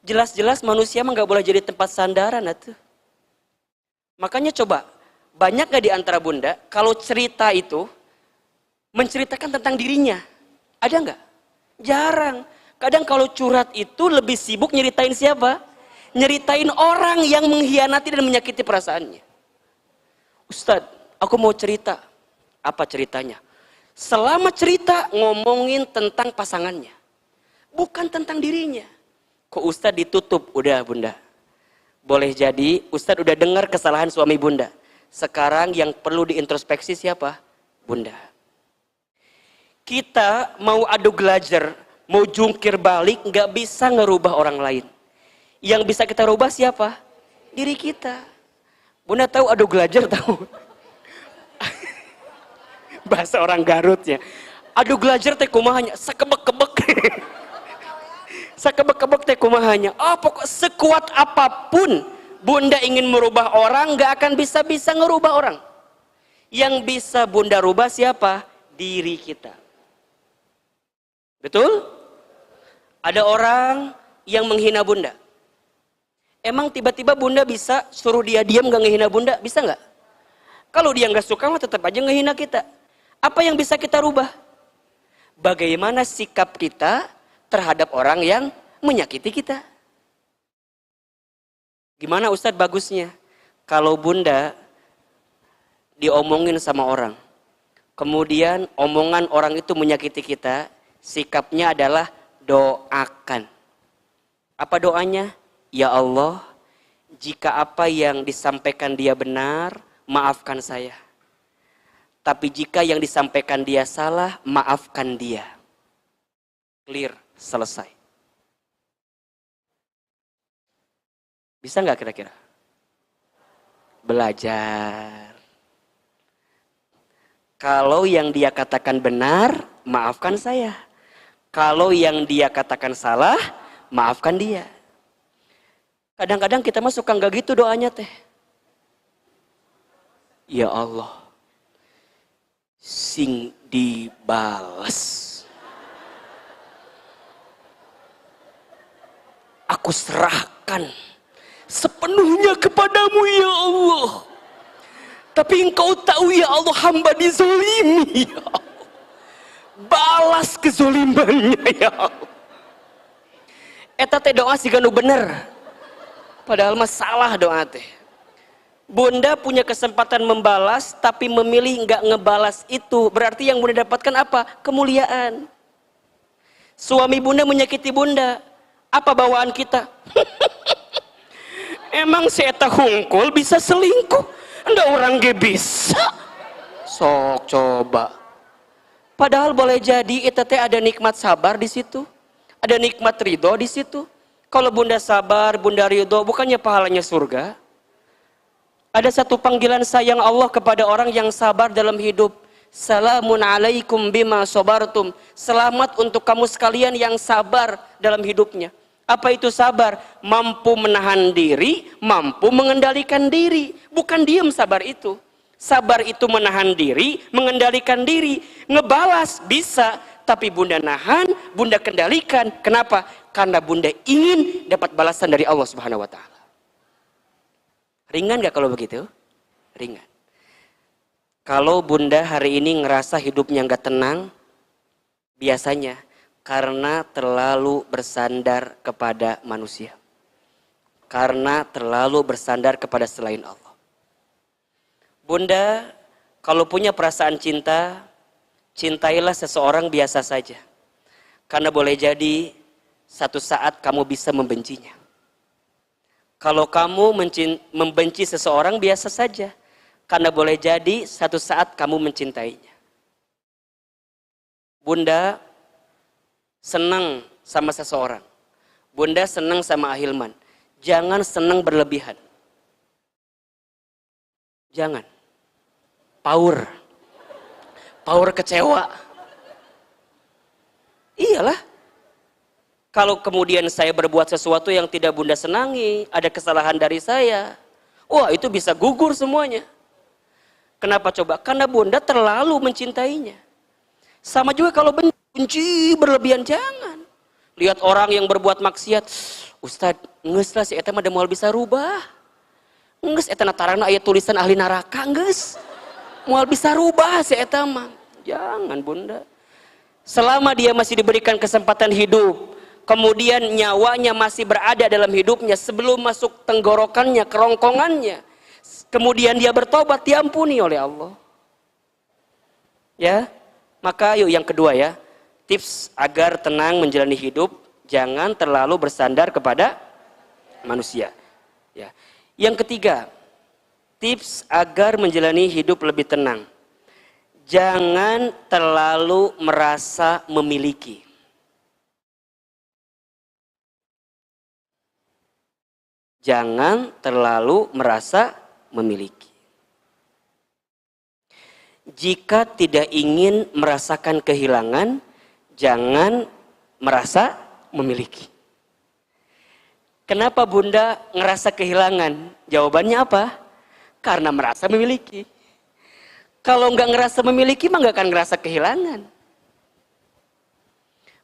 Jelas-jelas manusia mah gak boleh jadi tempat sandaran atuh. Makanya coba, banyak gak di antara bunda, kalau cerita itu, menceritakan tentang dirinya. Ada gak? Jarang. Kadang kalau curhat itu lebih sibuk nyeritain siapa? Nyeritain orang yang mengkhianati dan menyakiti perasaannya. Ustadz, aku mau cerita. Apa ceritanya? Selama cerita ngomongin tentang pasangannya. Bukan tentang dirinya. Kok Ustadz ditutup? Udah bunda. Boleh jadi Ustadz udah dengar kesalahan suami bunda. Sekarang yang perlu diintrospeksi siapa? Bunda. Kita mau adu gelajar, mau jungkir balik, gak bisa ngerubah orang lain. Yang bisa kita rubah siapa? Diri kita. Bunda tahu adu gelajar tahu? Bahasa orang Garutnya. Adu gelajar teh kumahanya, sakebek-kebek. Sakebek-kebek teh kumahanya. Oh pokok sekuat apapun bunda ingin merubah orang, gak akan bisa-bisa ngerubah orang. Yang bisa bunda rubah siapa? Diri kita. Betul? Ada orang yang menghina bunda. Emang tiba-tiba bunda bisa suruh dia diam gak ngehina bunda? Bisa gak? Kalau dia gak suka mah tetap aja ngehina kita. Apa yang bisa kita rubah? Bagaimana sikap kita terhadap orang yang menyakiti kita. Gimana Ustadz bagusnya? Kalau bunda diomongin sama orang, kemudian omongan orang itu menyakiti kita, sikapnya adalah doakan. Apa doanya? Ya Allah, jika apa yang disampaikan dia benar, maafkan saya. Tapi jika yang disampaikan dia salah, maafkan dia. Clear, selesai. Bisa nggak kira-kira? Belajar. Kalau yang dia katakan benar, maafkan saya. Kalau yang dia katakan salah, maafkan dia. Kadang-kadang kita mah suka nggak gitu doanya teh. Ya Allah, sing dibales. Aku serahkan sepenuhnya kepadamu ya Allah. Tapi engkau tahu ya Allah, hamba dizolimi ya Allah. Balas kezolimannya ya Allah. Eta teh doa siga nu bener. Padahal mah salah doa teh. Bunda punya kesempatan membalas tapi memilih enggak ngebalas itu. Berarti yang bunda dapatkan apa? Kemuliaan. Suami bunda menyakiti bunda. Apa bawaan kita? Emang si eta hungkul bisa selingkuh? Nggak orang ge bisa. Sok coba. Padahal boleh jadi itu teh ada nikmat sabar di situ. Ada nikmat ridho di situ. Kalau bunda sabar, bunda ridho, bukannya pahalanya surga? Ada satu panggilan sayang Allah kepada orang yang sabar dalam hidup. Salamun alaikum bima sabartum. Selamat untuk kamu sekalian yang sabar dalam hidupnya. Apa itu sabar? Mampu menahan diri, mampu mengendalikan diri. Bukan diam sabar itu. Sabar itu menahan diri, mengendalikan diri. Ngebalas bisa, tapi bunda nahan, bunda kendalikan. Kenapa? Karena bunda ingin dapat balasan dari Allah Subhanahu wa Ta'ala. Ringan gak kalau begitu? Ringan. Kalau bunda hari ini ngerasa hidupnya gak tenang, biasanya karena terlalu bersandar kepada manusia. Karena terlalu bersandar kepada selain Allah. Bunda, kalau punya perasaan cinta, cintailah seseorang biasa saja. Karena boleh jadi satu saat kamu bisa membencinya. Kalau kamu membenci seseorang biasa saja. Karena boleh jadi satu saat kamu mencintainya. Bunda senang sama seseorang. Bunda senang sama Ahilman. Jangan senang berlebihan. Jangan. Power kecewa. Iyalah. Kalau kemudian saya berbuat sesuatu yang tidak bunda senangi, ada kesalahan dari saya, wah itu bisa gugur semuanya. Kenapa coba? Karena bunda terlalu mencintainya. Sama juga kalau benci berlebihan, jangan. Lihat orang yang berbuat maksiat, Ustadz, nges lah si eta mah moal bisa rubah. Nges eta natarana aya tulisan ahli neraka, nges. Moal bisa rubah si eta mah. Jangan bunda. Selama dia masih diberikan kesempatan hidup, kemudian nyawanya masih berada dalam hidupnya sebelum masuk tenggorokannya, kerongkongannya, kemudian dia bertobat, diampuni oleh Allah. Ya, maka yuk yang kedua ya, tips agar tenang menjalani hidup, jangan terlalu bersandar kepada manusia. Ya. Yang ketiga, tips agar menjalani hidup lebih tenang. Jangan terlalu merasa memiliki. Jangan terlalu merasa memiliki. Jika tidak ingin merasakan kehilangan, jangan merasa memiliki. Kenapa bunda ngerasa kehilangan? Jawabannya apa? Karena merasa memiliki. Kalau nggak ngerasa memiliki, mah nggak akan ngerasa kehilangan.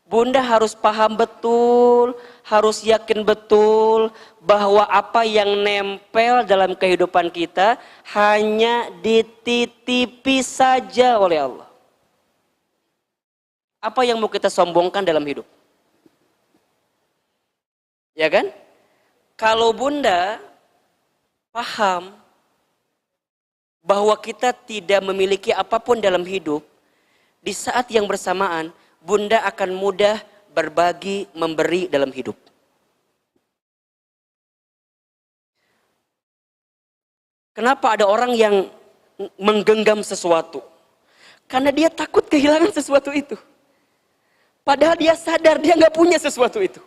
Bunda harus paham betul, harus yakin betul bahwa apa yang nempel dalam kehidupan kita hanya dititipi saja oleh Allah. Apa yang mau kita sombongkan dalam hidup? Ya kan? Kalau bunda paham bahwa kita tidak memiliki apapun dalam hidup, di saat yang bersamaan bunda akan mudah berbagi, memberi dalam hidup. Kenapa ada orang yang menggenggam sesuatu? Karena dia takut kehilangan sesuatu itu. Padahal dia sadar dia nggak punya sesuatu itu.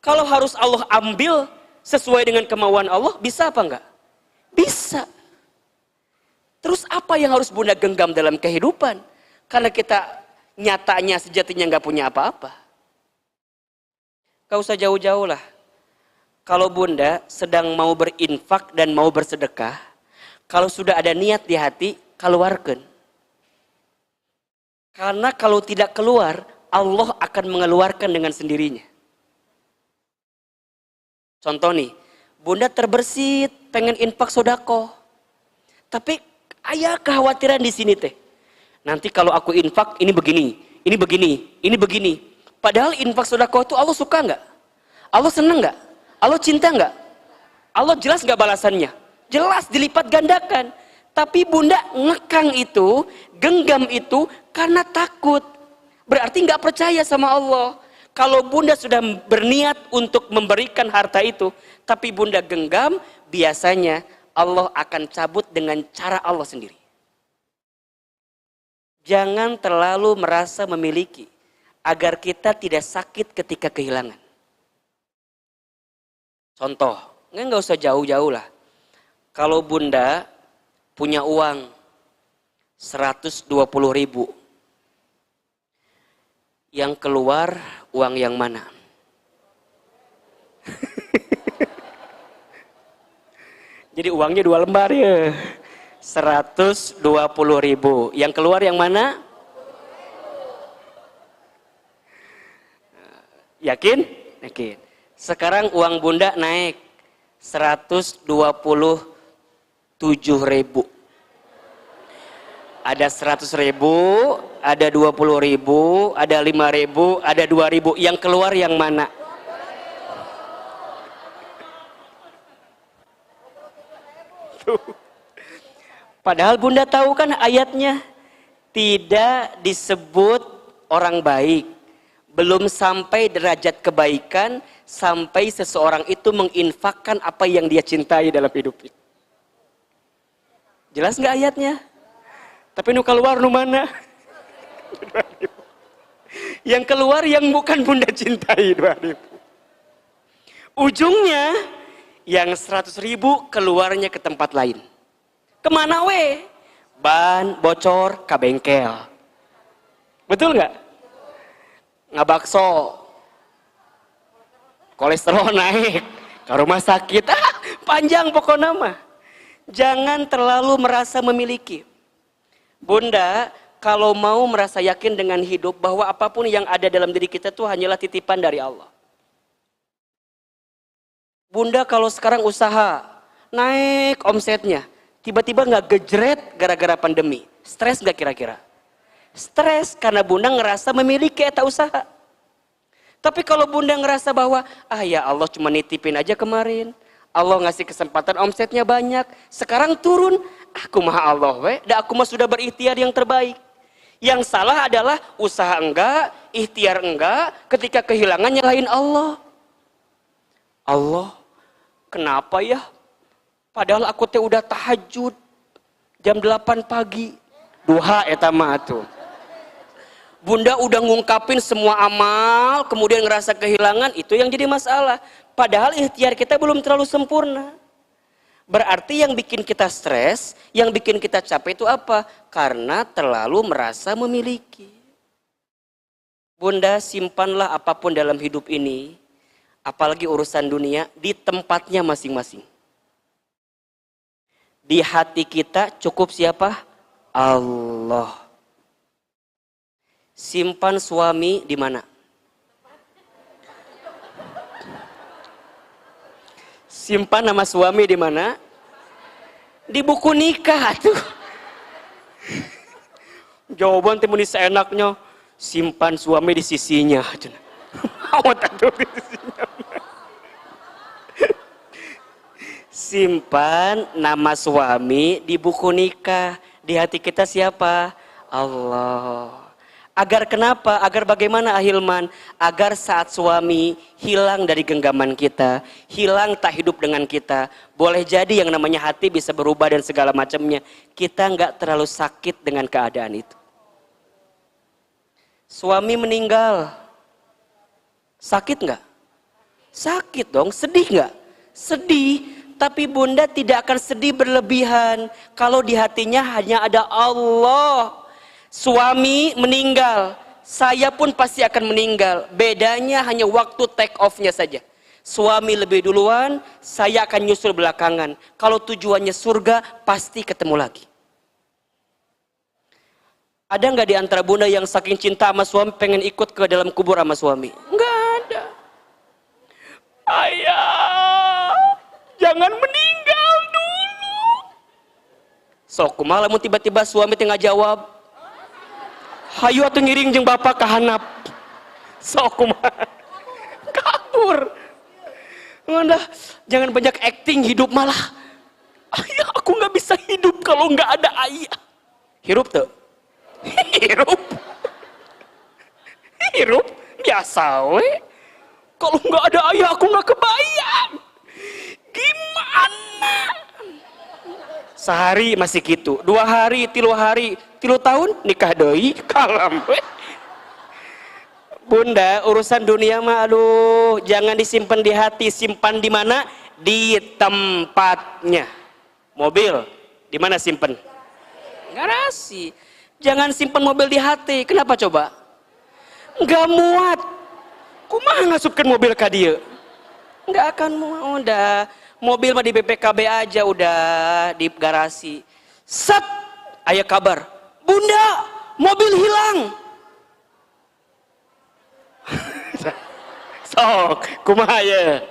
Kalau harus Allah ambil sesuai dengan kemauan Allah, bisa apa enggak? Bisa. Terus apa yang harus bunda genggam dalam kehidupan? Karena kita nyatanya sejatinya nggak punya apa-apa. Gak usah jauh-jauh lah. Kalau bunda sedang mau berinfak dan mau bersedekah, kalau sudah ada niat di hati, keluarkan. Karena kalau tidak keluar, Allah akan mengeluarkan dengan sendirinya. Contoh nih, bunda terbersit, pengen infak sodako. Tapi ayah kekhawatiran di sini teh. Nanti kalau aku infak, ini begini, ini begini, ini begini. Padahal infak sodako itu Allah suka nggak? Allah seneng nggak? Allah cinta nggak? Allah jelas nggak balasannya? Jelas dilipat gandakan. Tapi bunda ngekang itu, genggam itu karena takut. Berarti nggak percaya sama Allah. Kalau bunda sudah berniat untuk memberikan harta itu, tapi bunda genggam, biasanya Allah akan cabut dengan cara Allah sendiri. Jangan terlalu merasa memiliki, agar kita tidak sakit ketika kehilangan. Contoh, nggak usah jauh-jauh lah. Kalau bunda punya uang 120.000, yang keluar uang yang mana? Jadi uangnya 2 lembar ya. 120.000. Yang keluar yang mana? Yakin? Yakin. Sekarang uang bunda naik 127.000. Ada 100.000, ada 20.000, ada 5.000, ada 2.000. Yang keluar yang mana? Padahal bunda tahu kan ayatnya, tidak disebut orang baik, belum sampai derajat kebaikan sampai seseorang itu menginfakkan apa yang dia cintai dalam hidupnya. Jelas nggak ayatnya? Tapi nu keluar nu mana? Yang keluar yang bukan bunda cintai 2.000. Ujungnya yang 100.000 keluarnya ke tempat lain. Kemana we? Ban bocor ke bengkel. Betul nggak? Ngabakso. Kolesterol naik. Ke rumah sakit. Panjang pokoknya mah. Jangan terlalu merasa memiliki. Bunda, kalau mau merasa yakin dengan hidup bahwa apapun yang ada dalam diri kita itu hanyalah titipan dari Allah. Bunda kalau sekarang usaha, naik omsetnya. Tiba-tiba nggak gejret gara-gara pandemi. Stres nggak kira-kira? Stres karena bunda ngerasa memiliki eta usaha. Tapi kalau bunda ngerasa bahwa, ya Allah cuma nitipin aja kemarin. Allah ngasih kesempatan omsetnya banyak. Sekarang turun, aku mah Allah we. Dan aku mah sudah berikhtiar yang terbaik. Yang salah adalah usaha enggak, ikhtiar enggak, ketika kehilangan nyalahin Allah. Allah, kenapa ya? Padahal aku teh udah tahajud jam 8 pagi. Duha eta mah tuh. Bunda udah ngungkapin semua amal, kemudian ngerasa kehilangan, itu yang jadi masalah. Padahal ikhtiar kita belum terlalu sempurna. Berarti yang bikin kita stres, yang bikin kita capek itu apa? Karena terlalu merasa memiliki. Bunda, simpanlah apapun dalam hidup ini, apalagi urusan dunia, di tempatnya masing-masing. Di hati kita cukup siapa? Allah. Simpan suami di mana? Simpan nama suami di mana? Di buku nikah tuh. Jawaban timun seenaknya, simpan suami di sisinya. Awat atuh di sisinya. Simpan nama suami di buku nikah. Di hati kita siapa? Allah. Agar kenapa? Agar bagaimana Ahilman? Agar saat suami hilang dari genggaman kita, hilang tak hidup dengan kita. Boleh jadi yang namanya hati bisa berubah dan segala macamnya. Kita nggak terlalu sakit dengan keadaan itu. Suami meninggal. Sakit nggak? Sakit dong. Sedih nggak? Sedih. Tapi bunda tidak akan sedih berlebihan kalau di hatinya hanya ada Allah. Suami meninggal, saya pun pasti akan meninggal. Bedanya hanya waktu take off-nya saja. Suami lebih duluan, saya akan nyusul belakangan. Kalau tujuannya surga, pasti ketemu lagi. Ada nggak di antara bunda yang saking cinta sama suami pengen ikut ke dalam kubur sama suami? Nggak ada. Ayah, jangan meninggal dulu. Sok kumaha lamun tiba-tiba suami tengah jawab, hayu atuh ngiring jeung bapak ka handap. Sok kumaha? Kabur. Udah, jangan banyak acting, hidup malah. Ayah, aku nggak bisa hidup kalau nggak ada ayah. Hirup tuh. Hirup. Hirup biasa we. Kalau nggak ada ayah aku nggak kebayang. Gimana? Sehari masih gitu, 2 hari, 3 hari, 3 tahun nikah doi, kalam we. Bunda, urusan dunia mah aduh, jangan disimpan di hati, simpan di mana? Di tempatnya. Mobil, di mana simpen? Garasi. Jangan simpan mobil di hati. Kenapa coba? Nggak muat. Kumaha ngasupkan mobil ka dieu? Nggak akan muat. Udah, mobil mah di BPKB aja udah di garasi. Set, aya kabar. Bunda, mobil hilang. Sok, kumaha ya?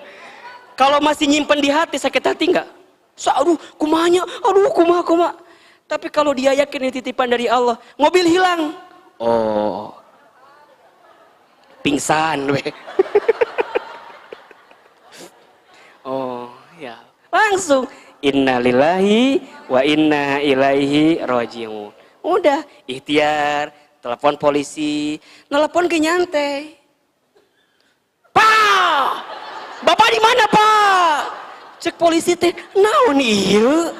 Kalau masih nyimpen di hati, sakit hati nggak? So, aduh, kumahanya, aduh, kumaha. Tapi kalau dia yakin ini titipan dari Allah, mobil hilang. Oh, pingsan, we. Oh, ya. Langsung, innalillahi wa inna ilaihi rajiun. Udah, ikhtiar, telepon polisi, nelpon ke nyantai. Pak, bapak di mana pak? Cek polisi teh, naon ieu?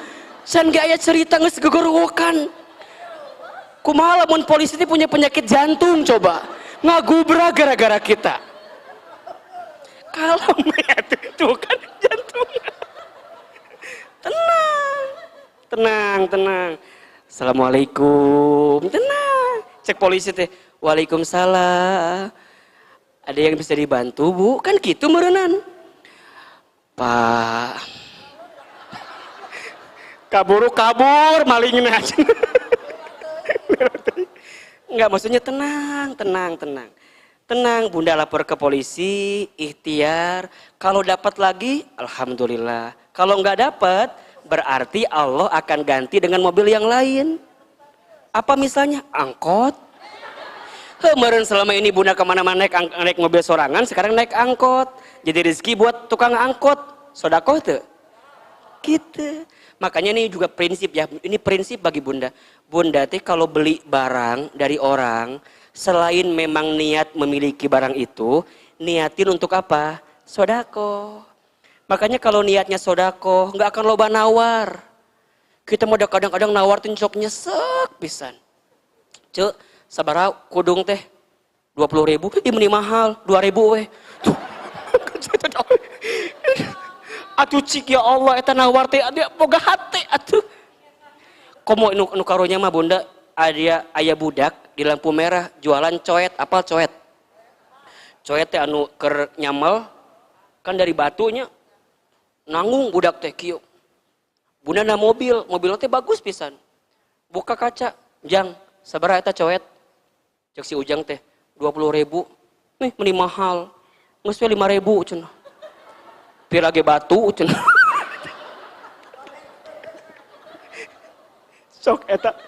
Can gak aya cerita geus gegorowokan. Kumaha lamun polisi teh punya penyakit jantung coba. Ngagubra gara-gara kita. Kalau itu kan jantung. Tenang. Assalamualaikum. Tenang. Cek polisi teh, waalaikumsalam. Ada yang bisa dibantu bu? Kan gitu merenan. Pak, kabur malingnya aja. Enggak, maksudnya tenang, bunda lapor ke polisi, ikhtiar. Kalau dapat lagi, alhamdulillah. Kalau nggak dapat, berarti Allah akan ganti dengan mobil yang lain. Apa misalnya? Angkot. Kemarin selama ini bunda kemana-mana naik mobil sorangan, sekarang naik angkot. Jadi rezeki buat tukang angkot. Sodakoh tuh. Gitu. Makanya ini juga prinsip ya. Ini prinsip bagi bunda. Bunda teh kalau beli barang dari orang, selain memang niat memiliki barang itu, niatin untuk apa? Sodakoh. Makanya kalau niatnya sodakoh, nggak akan loba nawar. Kita mau kadang-kadang nawar cok nyesek pisan. Cek, sabaraha kudung teh 20.000, meni mahal 2.000 weh. Atuh cik ya Allah eta nawar teh ada boga hate atuh. Komo nu karunya mah bunda aya budak di lampu merah jualan coet, apal coet. Coet teh anu keur nyamel kan dari batunya. Nanggung budak teh kieu. Bunda na mobil teh bagus pisan. Buka kaca, jang, sabaraha eta coet? Cek si Ujang teh 20.000. Nih meni mahal. Geus we 5.000 cenah. Pirage batu cenah. Sok eta.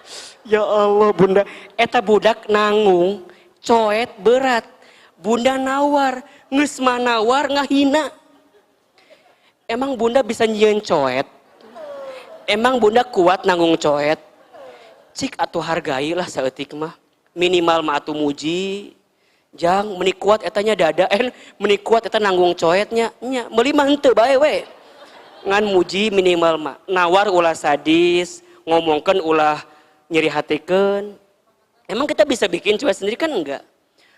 Ya Allah bunda, eta budak nanggung, coet berat. Bunda nawar, geus mah nawar ngahina. Emang bunda bisa nyieun coet? Emang bunda kuat nanggung coet? Cik atuh hargai lah saeutik mah. Minimal mah atuh muji. Jang meuni kuat etanya dadaen, meuni kuat eta nanggung coetnya. Nya meuli mah henteu bae we. Ngan muji minimal mah. Nawar ulah sadis, ngomongkeun ulah nyeri hatikeun. Emang kita bisa bikin coet sendiri kan enggak?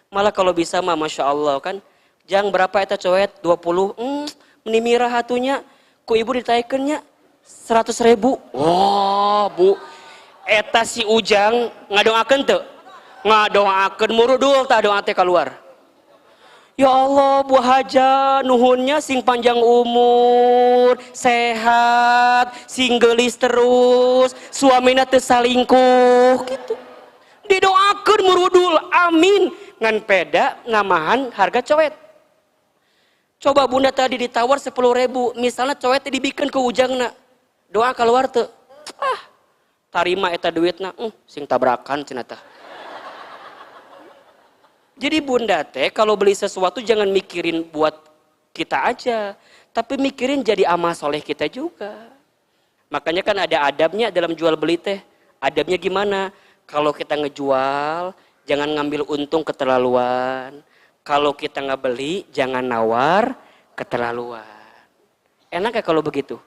Malah kalau bisa mah Masya Allah kan. Jang berapa eta coet? 20. Meuni mirah hatunya. Ku ibu ditaikeunnya 100.000. Oh bu. Eta si Ujang ngadoakeun teu? Ngadoakeun murudul tah doa teh keluar. Ya Allah Bu Haja nuhunnya sing panjang umur, sehat, sing geulis terus, suamina teu salingkuh gitu. Didoakeun murudul, amin. Ngan peda ngamahan harga coet. Coba bunda tadi ditawar 10.000, misalnya coet dibikin ke Ujangna. Doa keluar teu? Tarima eta duitna, sing tabrakan cenah tah. Jadi bunda teh kalau beli sesuatu jangan mikirin buat kita aja, tapi mikirin jadi amal soleh kita juga. Makanya kan ada adabnya dalam jual beli teh. Adabnya gimana? Kalau kita ngejual, jangan ngambil untung keterlaluan. Kalau kita nggak beli, jangan nawar keterlaluan. Enak ya kalau begitu?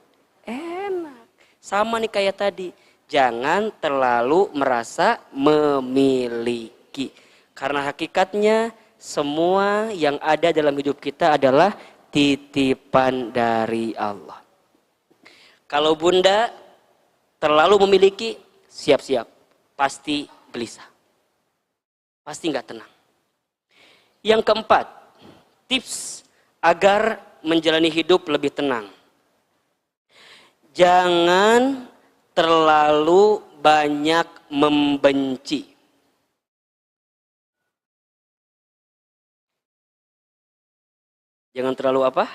Enak. Sama nih kayak tadi. Jangan terlalu merasa memiliki. Karena hakikatnya semua yang ada dalam hidup kita adalah titipan dari Allah. Kalau bunda terlalu memiliki, siap-siap. Pasti gelisah. Pasti nggak tenang. Yang keempat, tips agar menjalani hidup lebih tenang. Jangan terlalu banyak membenci. Jangan terlalu apa?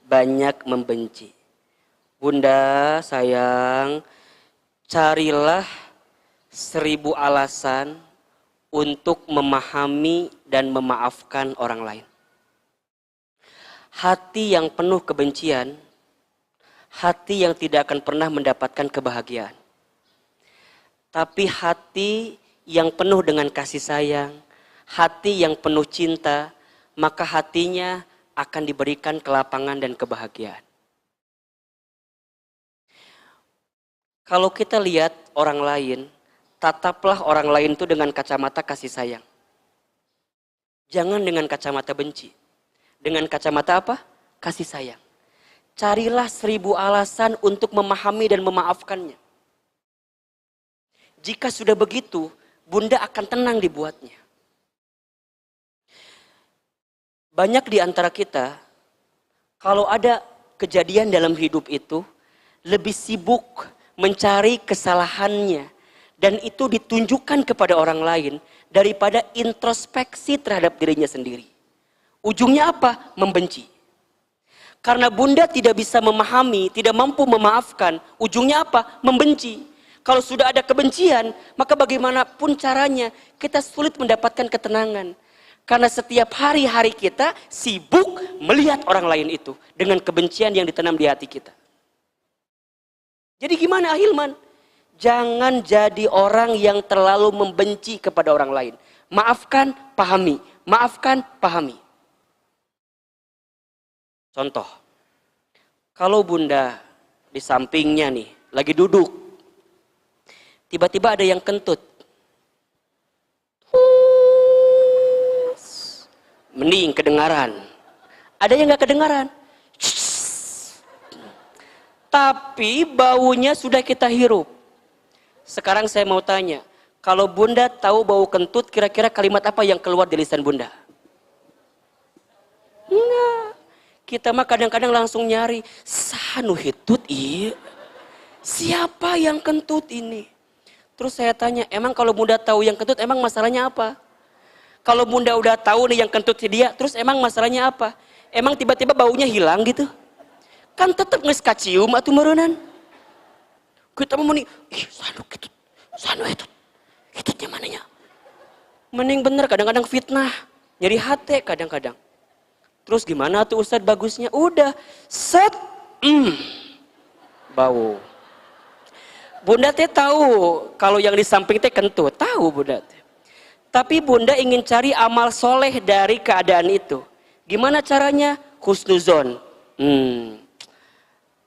Banyak membenci. Bunda sayang, carilah 1000 alasan untuk memahami dan memaafkan orang lain. Hati yang penuh kebencian, hati yang tidak akan pernah mendapatkan kebahagiaan. Tapi hati yang penuh dengan kasih sayang, hati yang penuh cinta, maka hatinya akan diberikan kelapangan dan kebahagiaan. Kalau kita lihat orang lain, tataplah orang lain itu dengan kacamata kasih sayang. Jangan dengan kacamata benci. Dengan kacamata apa? Kasih sayang. Carilah 1000 alasan untuk memahami dan memaafkannya. Jika sudah begitu, bunda akan tenang dibuatnya. Banyak di antara kita, kalau ada kejadian dalam hidup itu, lebih sibuk mencari kesalahannya. Dan itu ditunjukkan kepada orang lain daripada introspeksi terhadap dirinya sendiri. Ujungnya apa? Membenci. Karena bunda tidak bisa memahami, tidak mampu memaafkan, ujungnya apa? Membenci. Kalau sudah ada kebencian, maka bagaimanapun caranya kita sulit mendapatkan ketenangan. Karena setiap hari-hari kita sibuk melihat orang lain itu dengan kebencian yang ditanam di hati kita. Jadi gimana Ahilman? Jangan jadi orang yang terlalu membenci kepada orang lain. Maafkan, pahami. Maafkan, pahami. Contoh, kalau bunda di sampingnya nih, lagi duduk. Tiba-tiba ada yang kentut. Mending kedengaran. Ada yang gak kedengaran. Tapi baunya sudah kita hirup. Sekarang saya mau tanya. Kalau bunda tahu bau kentut, kira-kira kalimat apa yang keluar dari lisan bunda? Enggak. Kita mah kadang-kadang langsung nyari. Sanu hitut iya. Siapa yang kentut ini? Terus saya tanya, emang kalau bunda tahu yang kentut, emang masalahnya apa? Kalau bunda udah tahu nih yang kentut si dia, terus emang masalahnya apa? Emang tiba-tiba baunya hilang gitu? Kan tetap nges kacium atuh meureunnan. Kita mau nih, sanu kitut, sanu hitut. Hitutnya mananya? Mending bener kadang-kadang fitnah, nyari hati kadang-kadang. Terus gimana tuh Ustadz bagusnya? Udah, set, Bau. Bunda teh tahu kalau yang di samping teh kentut, tahu Bunda teh. Tapi Bunda ingin cari amal soleh dari keadaan itu. Gimana caranya? Husnuzon.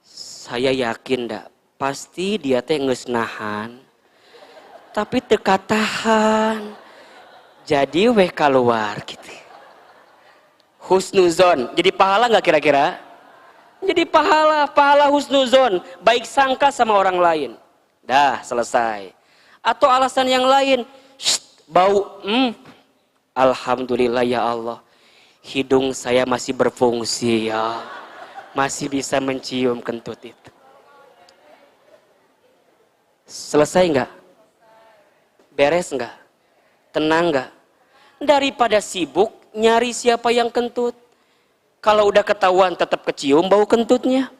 Saya yakin dah, pasti dia teh geus nahan. Tapi teka tahan. Jadi weh keluar gitu. Husnuzon. Jadi pahala nggak kira-kira? Jadi pahala husnuzon, baik sangka sama orang lain. Dah selesai. Atau alasan yang lain, bau, alhamdulillah ya Allah, hidung saya masih berfungsi ya, masih bisa mencium kentut itu. Selesai nggak? Beres nggak? Tenang nggak? Daripada sibuk nyari siapa yang kentut. Kalau udah ketahuan tetap kecium bau kentutnya,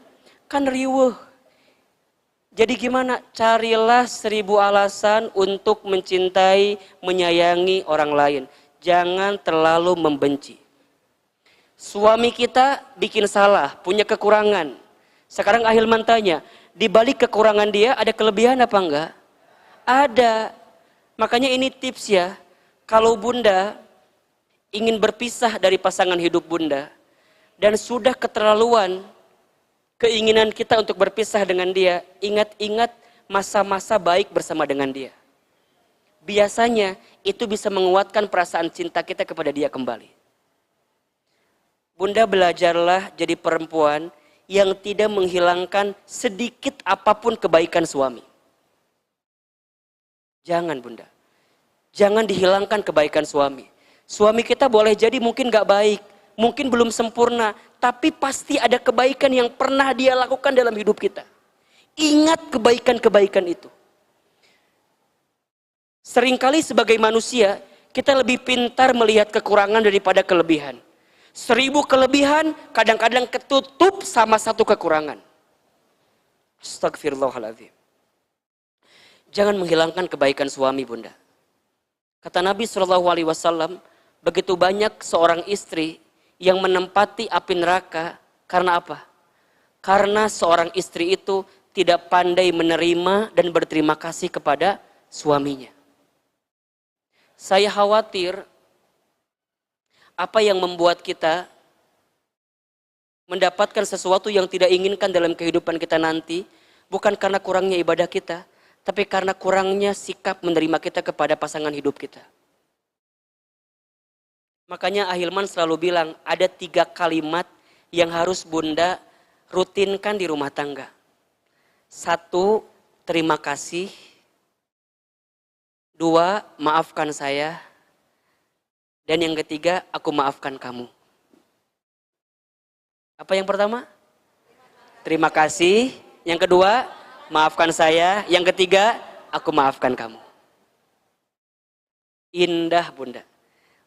kan riweuh. Jadi gimana? Carilah 1000 alasan untuk mencintai, menyayangi orang lain. Jangan terlalu membenci. Suami kita bikin salah, punya kekurangan. Sekarang Ahilman tanya, di balik kekurangan dia ada kelebihan apa enggak? Ada. Makanya ini tips ya. Kalau Bunda ingin berpisah dari pasangan hidup Bunda, dan sudah keterlaluan keinginan kita untuk berpisah dengan dia, ingat-ingat masa-masa baik bersama dengan dia. Biasanya itu bisa menguatkan perasaan cinta kita kepada dia kembali. Bunda belajarlah jadi perempuan yang tidak menghilangkan sedikit apapun kebaikan suami. Jangan Bunda. Jangan dihilangkan kebaikan suami. Suami kita boleh jadi mungkin gak baik, mungkin belum sempurna, tapi pasti ada kebaikan yang pernah dia lakukan dalam hidup kita. Ingat kebaikan-kebaikan itu. Seringkali sebagai manusia, kita lebih pintar melihat kekurangan daripada kelebihan. 1000 kelebihan, kadang-kadang ketutup sama 1 kekurangan. Astagfirullahaladzim. Jangan menghilangkan kebaikan suami Bunda. Kata Nabi SAW, begitu banyak seorang istri yang menempati api neraka karena apa? Karena seorang istri itu tidak pandai menerima dan berterima kasih kepada suaminya. Saya khawatir apa yang membuat kita mendapatkan sesuatu yang tidak inginkan dalam kehidupan kita nanti, bukan karena kurangnya ibadah kita, tapi karena kurangnya sikap menerima kita kepada pasangan hidup kita. Makanya Ahilman selalu bilang ada 3 kalimat yang harus Bunda rutinkan di rumah tangga. 1, terima kasih. 2, maafkan saya. Dan yang ketiga, aku maafkan kamu. Apa yang pertama? Terima kasih. Yang kedua, maafkan saya. Yang ketiga, aku maafkan kamu. Indah Bunda.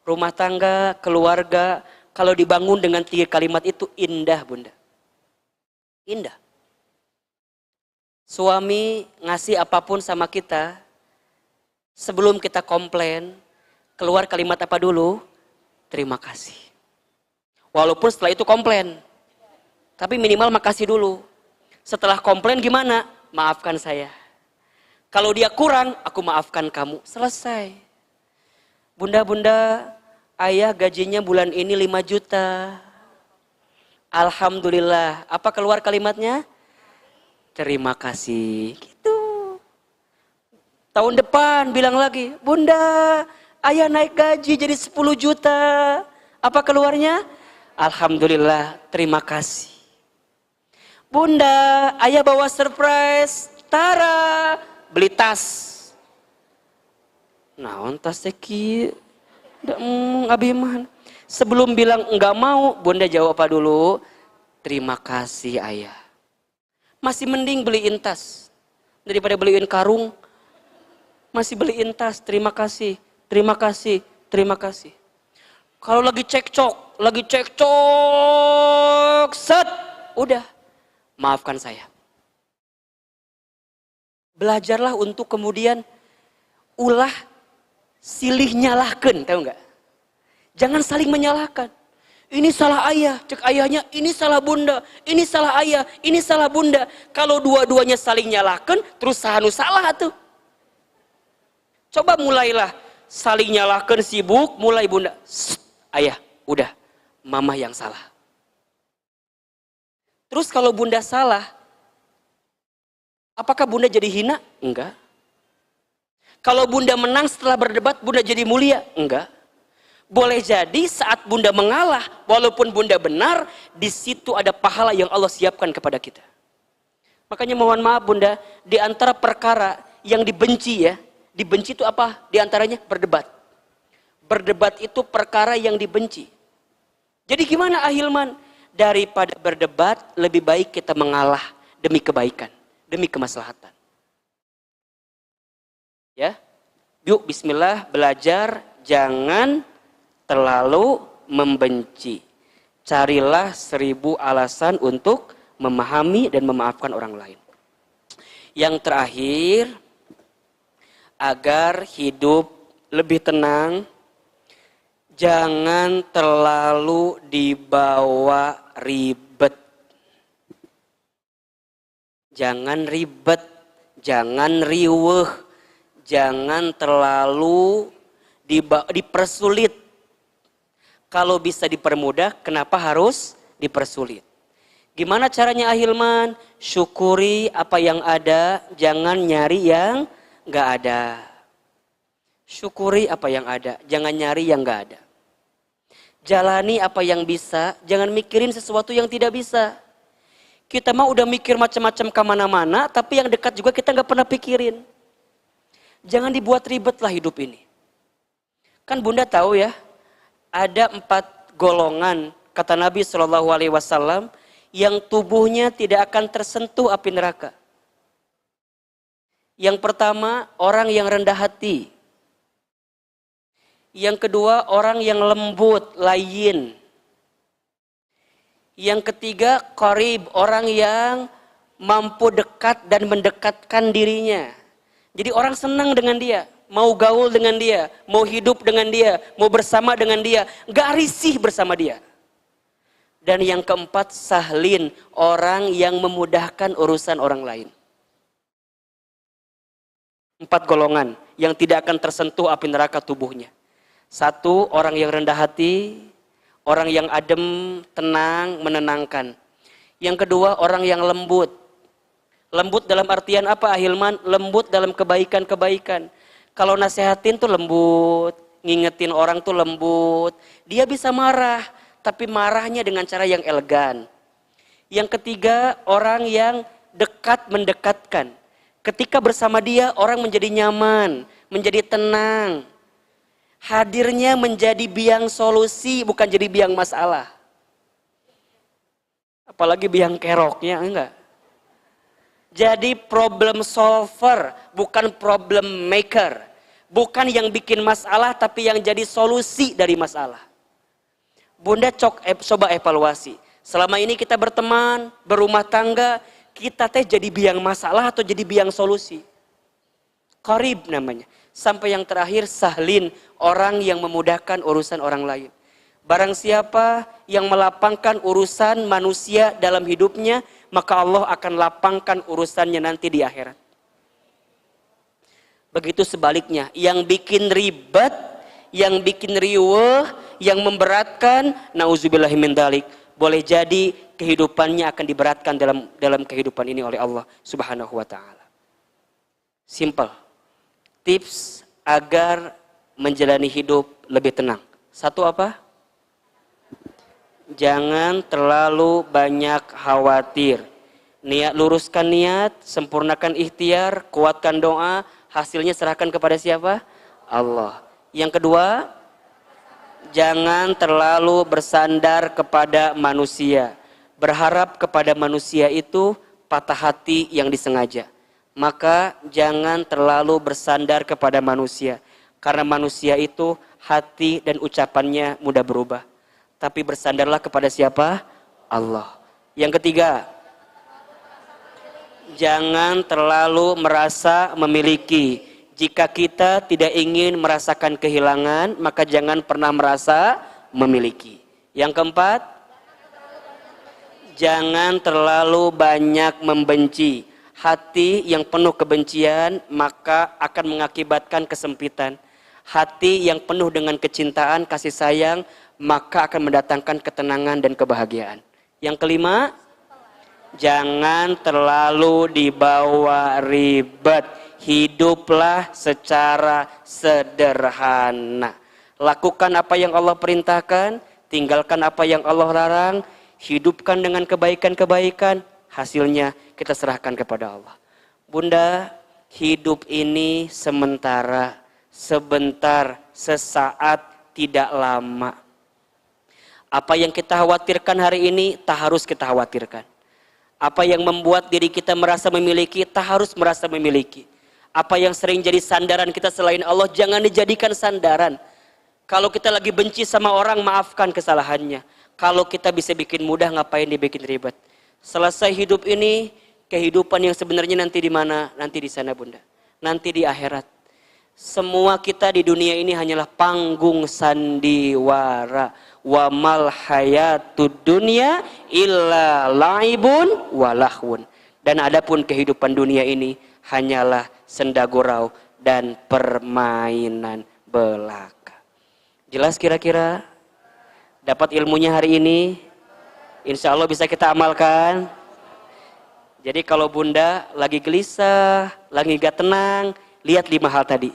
Rumah tangga, keluarga, kalau dibangun dengan 3 kalimat itu indah Bunda. Indah. Suami ngasih apapun sama kita, sebelum kita komplain, keluar kalimat apa dulu? Terima kasih. Walaupun setelah itu komplain, tapi minimal makasih dulu. Setelah komplain gimana? Maafkan saya. Kalau dia kurang, aku maafkan kamu. Selesai. Bunda-bunda, ayah gajinya bulan ini 5 juta. Alhamdulillah. Apa keluar kalimatnya? Terima kasih. Gitu. Tahun depan bilang lagi, Bunda, ayah naik gaji jadi 10 juta. Apa keluarnya? Alhamdulillah, terima kasih. Bunda, ayah bawa surprise. Tara, beli tas. Naon tas teh kieu? Abi mah. Sebelum bilang enggak mau, Bunda jawab apa dulu? Terima kasih ayah. Masih mending beliin tas daripada beliin karung. Masih beliin tas, terima kasih, terima kasih, terima kasih. Kalau lagi cekcok, set, udah, maafkan saya. Belajarlah untuk kemudian ulah silih nyalahkan, tahu nggak? Jangan saling menyalahkan. Ini salah ayah, cek ayahnya, ini salah bunda, ini salah ayah, ini salah bunda. Kalau dua-duanya saling nyalahkan, terus sahanu salah tuh. Coba mulailah saling nyalahkan, sibuk, mulai bunda. Ayah, udah, mama yang salah. Terus kalau bunda salah, apakah bunda jadi hina? Enggak. Kalau bunda menang setelah berdebat, bunda jadi mulia? Enggak. Boleh jadi saat bunda mengalah, walaupun bunda benar, di situ ada pahala yang Allah siapkan kepada kita. Makanya mohon maaf bunda, di antara perkara yang dibenci ya, dibenci itu apa? Di antaranya berdebat. Berdebat itu perkara yang dibenci. Jadi gimana Ahilman? Daripada berdebat, lebih baik kita mengalah demi kebaikan, demi kemaslahatan. Ya, yuk bismillah belajar, jangan terlalu membenci. Carilah 1000 alasan untuk memahami dan memaafkan orang lain. Yang terakhir, agar hidup lebih tenang, jangan terlalu dibawa ribet. Jangan ribet, jangan riweuh. Jangan terlalu dipersulit. Kalau bisa dipermudah, kenapa harus dipersulit? Gimana caranya Ahilman? Syukuri apa yang ada, jangan nyari yang gak ada. Syukuri apa yang ada, jangan nyari yang gak ada. Jalani apa yang bisa, jangan mikirin sesuatu yang tidak bisa. Kita mah udah mikir macam-macam kemana-mana, tapi yang dekat juga kita gak pernah pikirin. Jangan dibuat ribet lah hidup ini. Kan bunda tahu ya, ada 4 golongan kata Nabi SAW yang tubuhnya tidak akan tersentuh api neraka. Yang pertama, orang yang rendah hati. Yang kedua, orang yang lembut, layin. Yang ketiga, qarib, orang yang mampu dekat dan mendekatkan dirinya. Jadi orang senang dengan dia, mau gaul dengan dia, mau hidup dengan dia, mau bersama dengan dia, gak risih bersama dia. Dan yang keempat, sahlin, orang yang memudahkan urusan orang lain. 4 golongan yang tidak akan tersentuh api neraka tubuhnya. 1, orang yang rendah hati, orang yang adem, tenang, menenangkan. Yang kedua, orang yang lembut. Lembut dalam artian apa Ahilman? Lembut dalam kebaikan-kebaikan. Kalau nasehatin tuh lembut, ngingetin orang tuh lembut. Dia bisa marah, tapi marahnya dengan cara yang elegan. Yang ketiga, orang yang dekat mendekatkan. Ketika bersama dia, orang menjadi nyaman, menjadi tenang. Hadirnya menjadi biang solusi, bukan jadi biang masalah. Apalagi biang keroknya, enggak. Jadi problem solver, bukan problem maker. Bukan yang bikin masalah, tapi yang jadi solusi dari masalah. Bunda coba evaluasi. Selama ini kita berteman, berumah tangga, kita teh jadi biang masalah atau jadi biang solusi? Qarib namanya. Sampai yang terakhir, sahlin, orang yang memudahkan urusan orang lain. Barang siapa yang melapangkan urusan manusia dalam hidupnya, maka Allah akan lapangkan urusannya nanti di akhirat. Begitu sebaliknya, yang bikin ribet, yang bikin riweuh, yang memberatkan, nauzubillahi min dzalik, boleh jadi kehidupannya akan diberatkan dalam kehidupan ini oleh Allah Subhanahu wa taala. Simple. Tips agar menjalani hidup lebih tenang. 1 apa? Jangan terlalu banyak khawatir. Luruskan niat, sempurnakan ikhtiar, kuatkan doa, hasilnya serahkan kepada siapa? Allah. Yang kedua, jangan terlalu bersandar kepada manusia. Berharap kepada manusia itu patah hati yang disengaja. Maka jangan terlalu bersandar kepada manusia. Karena manusia itu hati dan ucapannya mudah berubah. Tapi bersandarlah kepada siapa? Allah. Yang ketiga, jangan terlalu merasa memiliki. Jika kita tidak ingin merasakan kehilangan, maka jangan pernah merasa memiliki. Yang keempat, jangan terlalu banyak membenci. Hati yang penuh kebencian maka akan mengakibatkan kesempitan. Hati yang penuh dengan kecintaan, kasih sayang maka akan mendatangkan ketenangan dan kebahagiaan. Yang kelima, jangan terlalu dibawa ribet. Hiduplah secara sederhana. Lakukan apa yang Allah perintahkan, tinggalkan apa yang Allah larang, hidupkan dengan kebaikan-kebaikan, hasilnya kita serahkan kepada Allah. Bunda, hidup ini sementara, sebentar, sesaat, tidak lama. Apa yang kita khawatirkan hari ini, tak harus kita khawatirkan. Apa yang membuat diri kita merasa memiliki, tak harus merasa memiliki. Apa yang sering jadi sandaran kita selain Allah, jangan dijadikan sandaran. Kalau kita lagi benci sama orang, maafkan kesalahannya. Kalau kita bisa bikin mudah, ngapain dibikin ribet? Selesai hidup ini, kehidupan yang sebenarnya nanti di mana? Nanti di sana, Bunda. Nanti di akhirat. Semua kita di dunia ini hanyalah panggung sandiwara. Wa mal hayatud dunya illa laibun walahun. Dan adapun kehidupan dunia ini hanyalah senda gurau dan permainan belaka. Jelas kira-kira? Dapat ilmunya hari ini? Insya Allah bisa kita amalkan. Jadi kalau Bunda lagi gelisah, lagi gak tenang, lihat 5 hal tadi.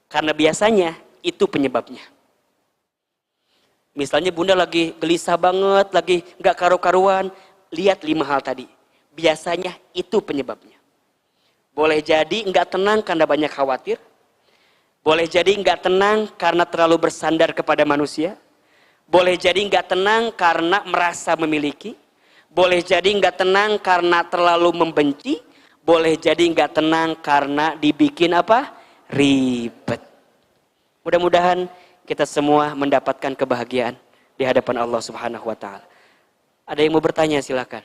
Karena biasanya itu penyebabnya. Misalnya Bunda lagi gelisah banget, lagi gak karu-karuan, lihat 5 hal tadi. Biasanya itu penyebabnya. Boleh jadi gak tenang karena banyak khawatir. Boleh jadi gak tenang karena terlalu bersandar kepada manusia. Boleh jadi gak tenang karena merasa memiliki. Boleh jadi gak tenang karena terlalu membenci. Boleh jadi gak tenang karena dibikin apa? Ribet. Mudah-mudahan kita semua mendapatkan kebahagiaan di hadapan Allah Subhanahu wa taala. Ada yang mau bertanya, silakan.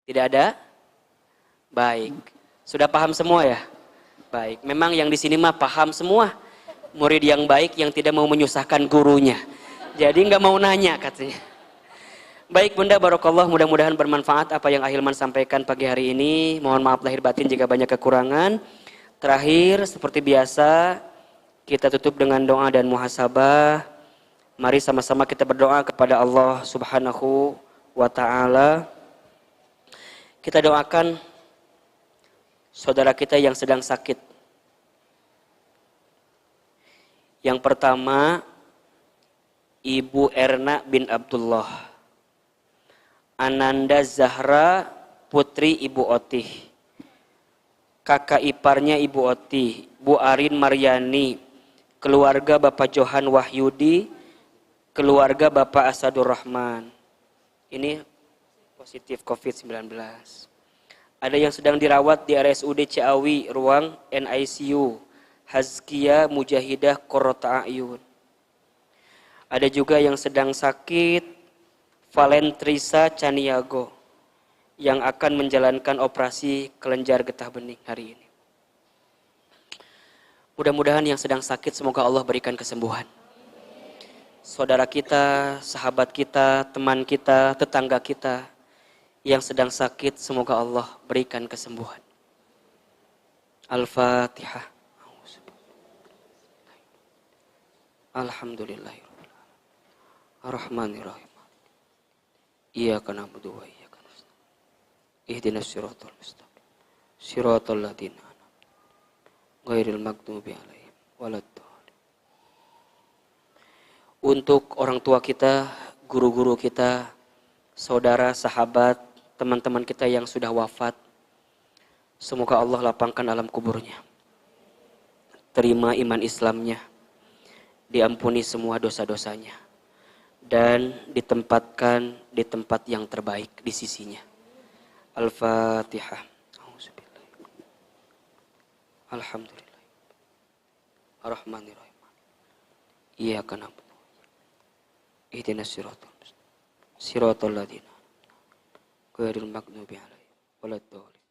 Tidak ada? Baik. Sudah paham semua ya? Baik. Memang yang di sini mah paham semua. Murid yang baik yang tidak mau menyusahkan gurunya. Jadi nggak mau nanya katanya. Baik Bunda, barakallah, mudah-mudahan bermanfaat apa yang Ahilman sampaikan pagi hari ini. Mohon maaf lahir batin jika banyak kekurangan. Terakhir, seperti biasa, kita tutup dengan doa dan muhasabah. Mari sama-sama kita berdoa kepada Allah Subhanahu wa ta'ala. Kita doakan saudara kita yang sedang sakit. Yang pertama, Ibu Erna bin Abdullah, Ananda Zahra putri Ibu Otih, kakak iparnya Ibu Otih, Bu Arin Maryani, keluarga Bapak Johan Wahyudi, keluarga Bapak Asadur Rahman. Ini positif COVID-19. Ada yang sedang dirawat di RSUD Ciawi, ruang NICU, Hazkia Mujahidah Qurrata A'yun. Ada juga yang sedang sakit, Valentrisa Caniago, yang akan menjalankan operasi kelenjar getah bening hari ini. Mudah-mudahan yang sedang sakit semoga Allah berikan kesembuhan. Saudara kita, sahabat kita, teman kita, tetangga kita yang sedang sakit semoga Allah berikan kesembuhan. Al-Fatihah. Alhamdulillahirabbil alamin. Ar-Rahmanir-Rahim. Iyyaka na'budu wa iyyaka nasta'in. Ihdinas siratal mustaqim. Siratal ladzina an'amta 'alaihim ghairil maghdubi 'alaihim waladdallin. Untuk orang tua kita, guru-guru kita, saudara, sahabat, teman-teman kita yang sudah wafat, semoga Allah lapangkan alam kuburnya. Terima iman Islamnya, diampuni semua dosa-dosanya, dan ditempatkan di tempat yang terbaik di sisinya. Al-Fatihah. Alhamdulillah. Ar-Rahmanir-Rahim. Iyyaka na'budu. Ihdinas siratal mustaqim. Siratal ladzina ghairil maghdubi 'alaihim waladdallin.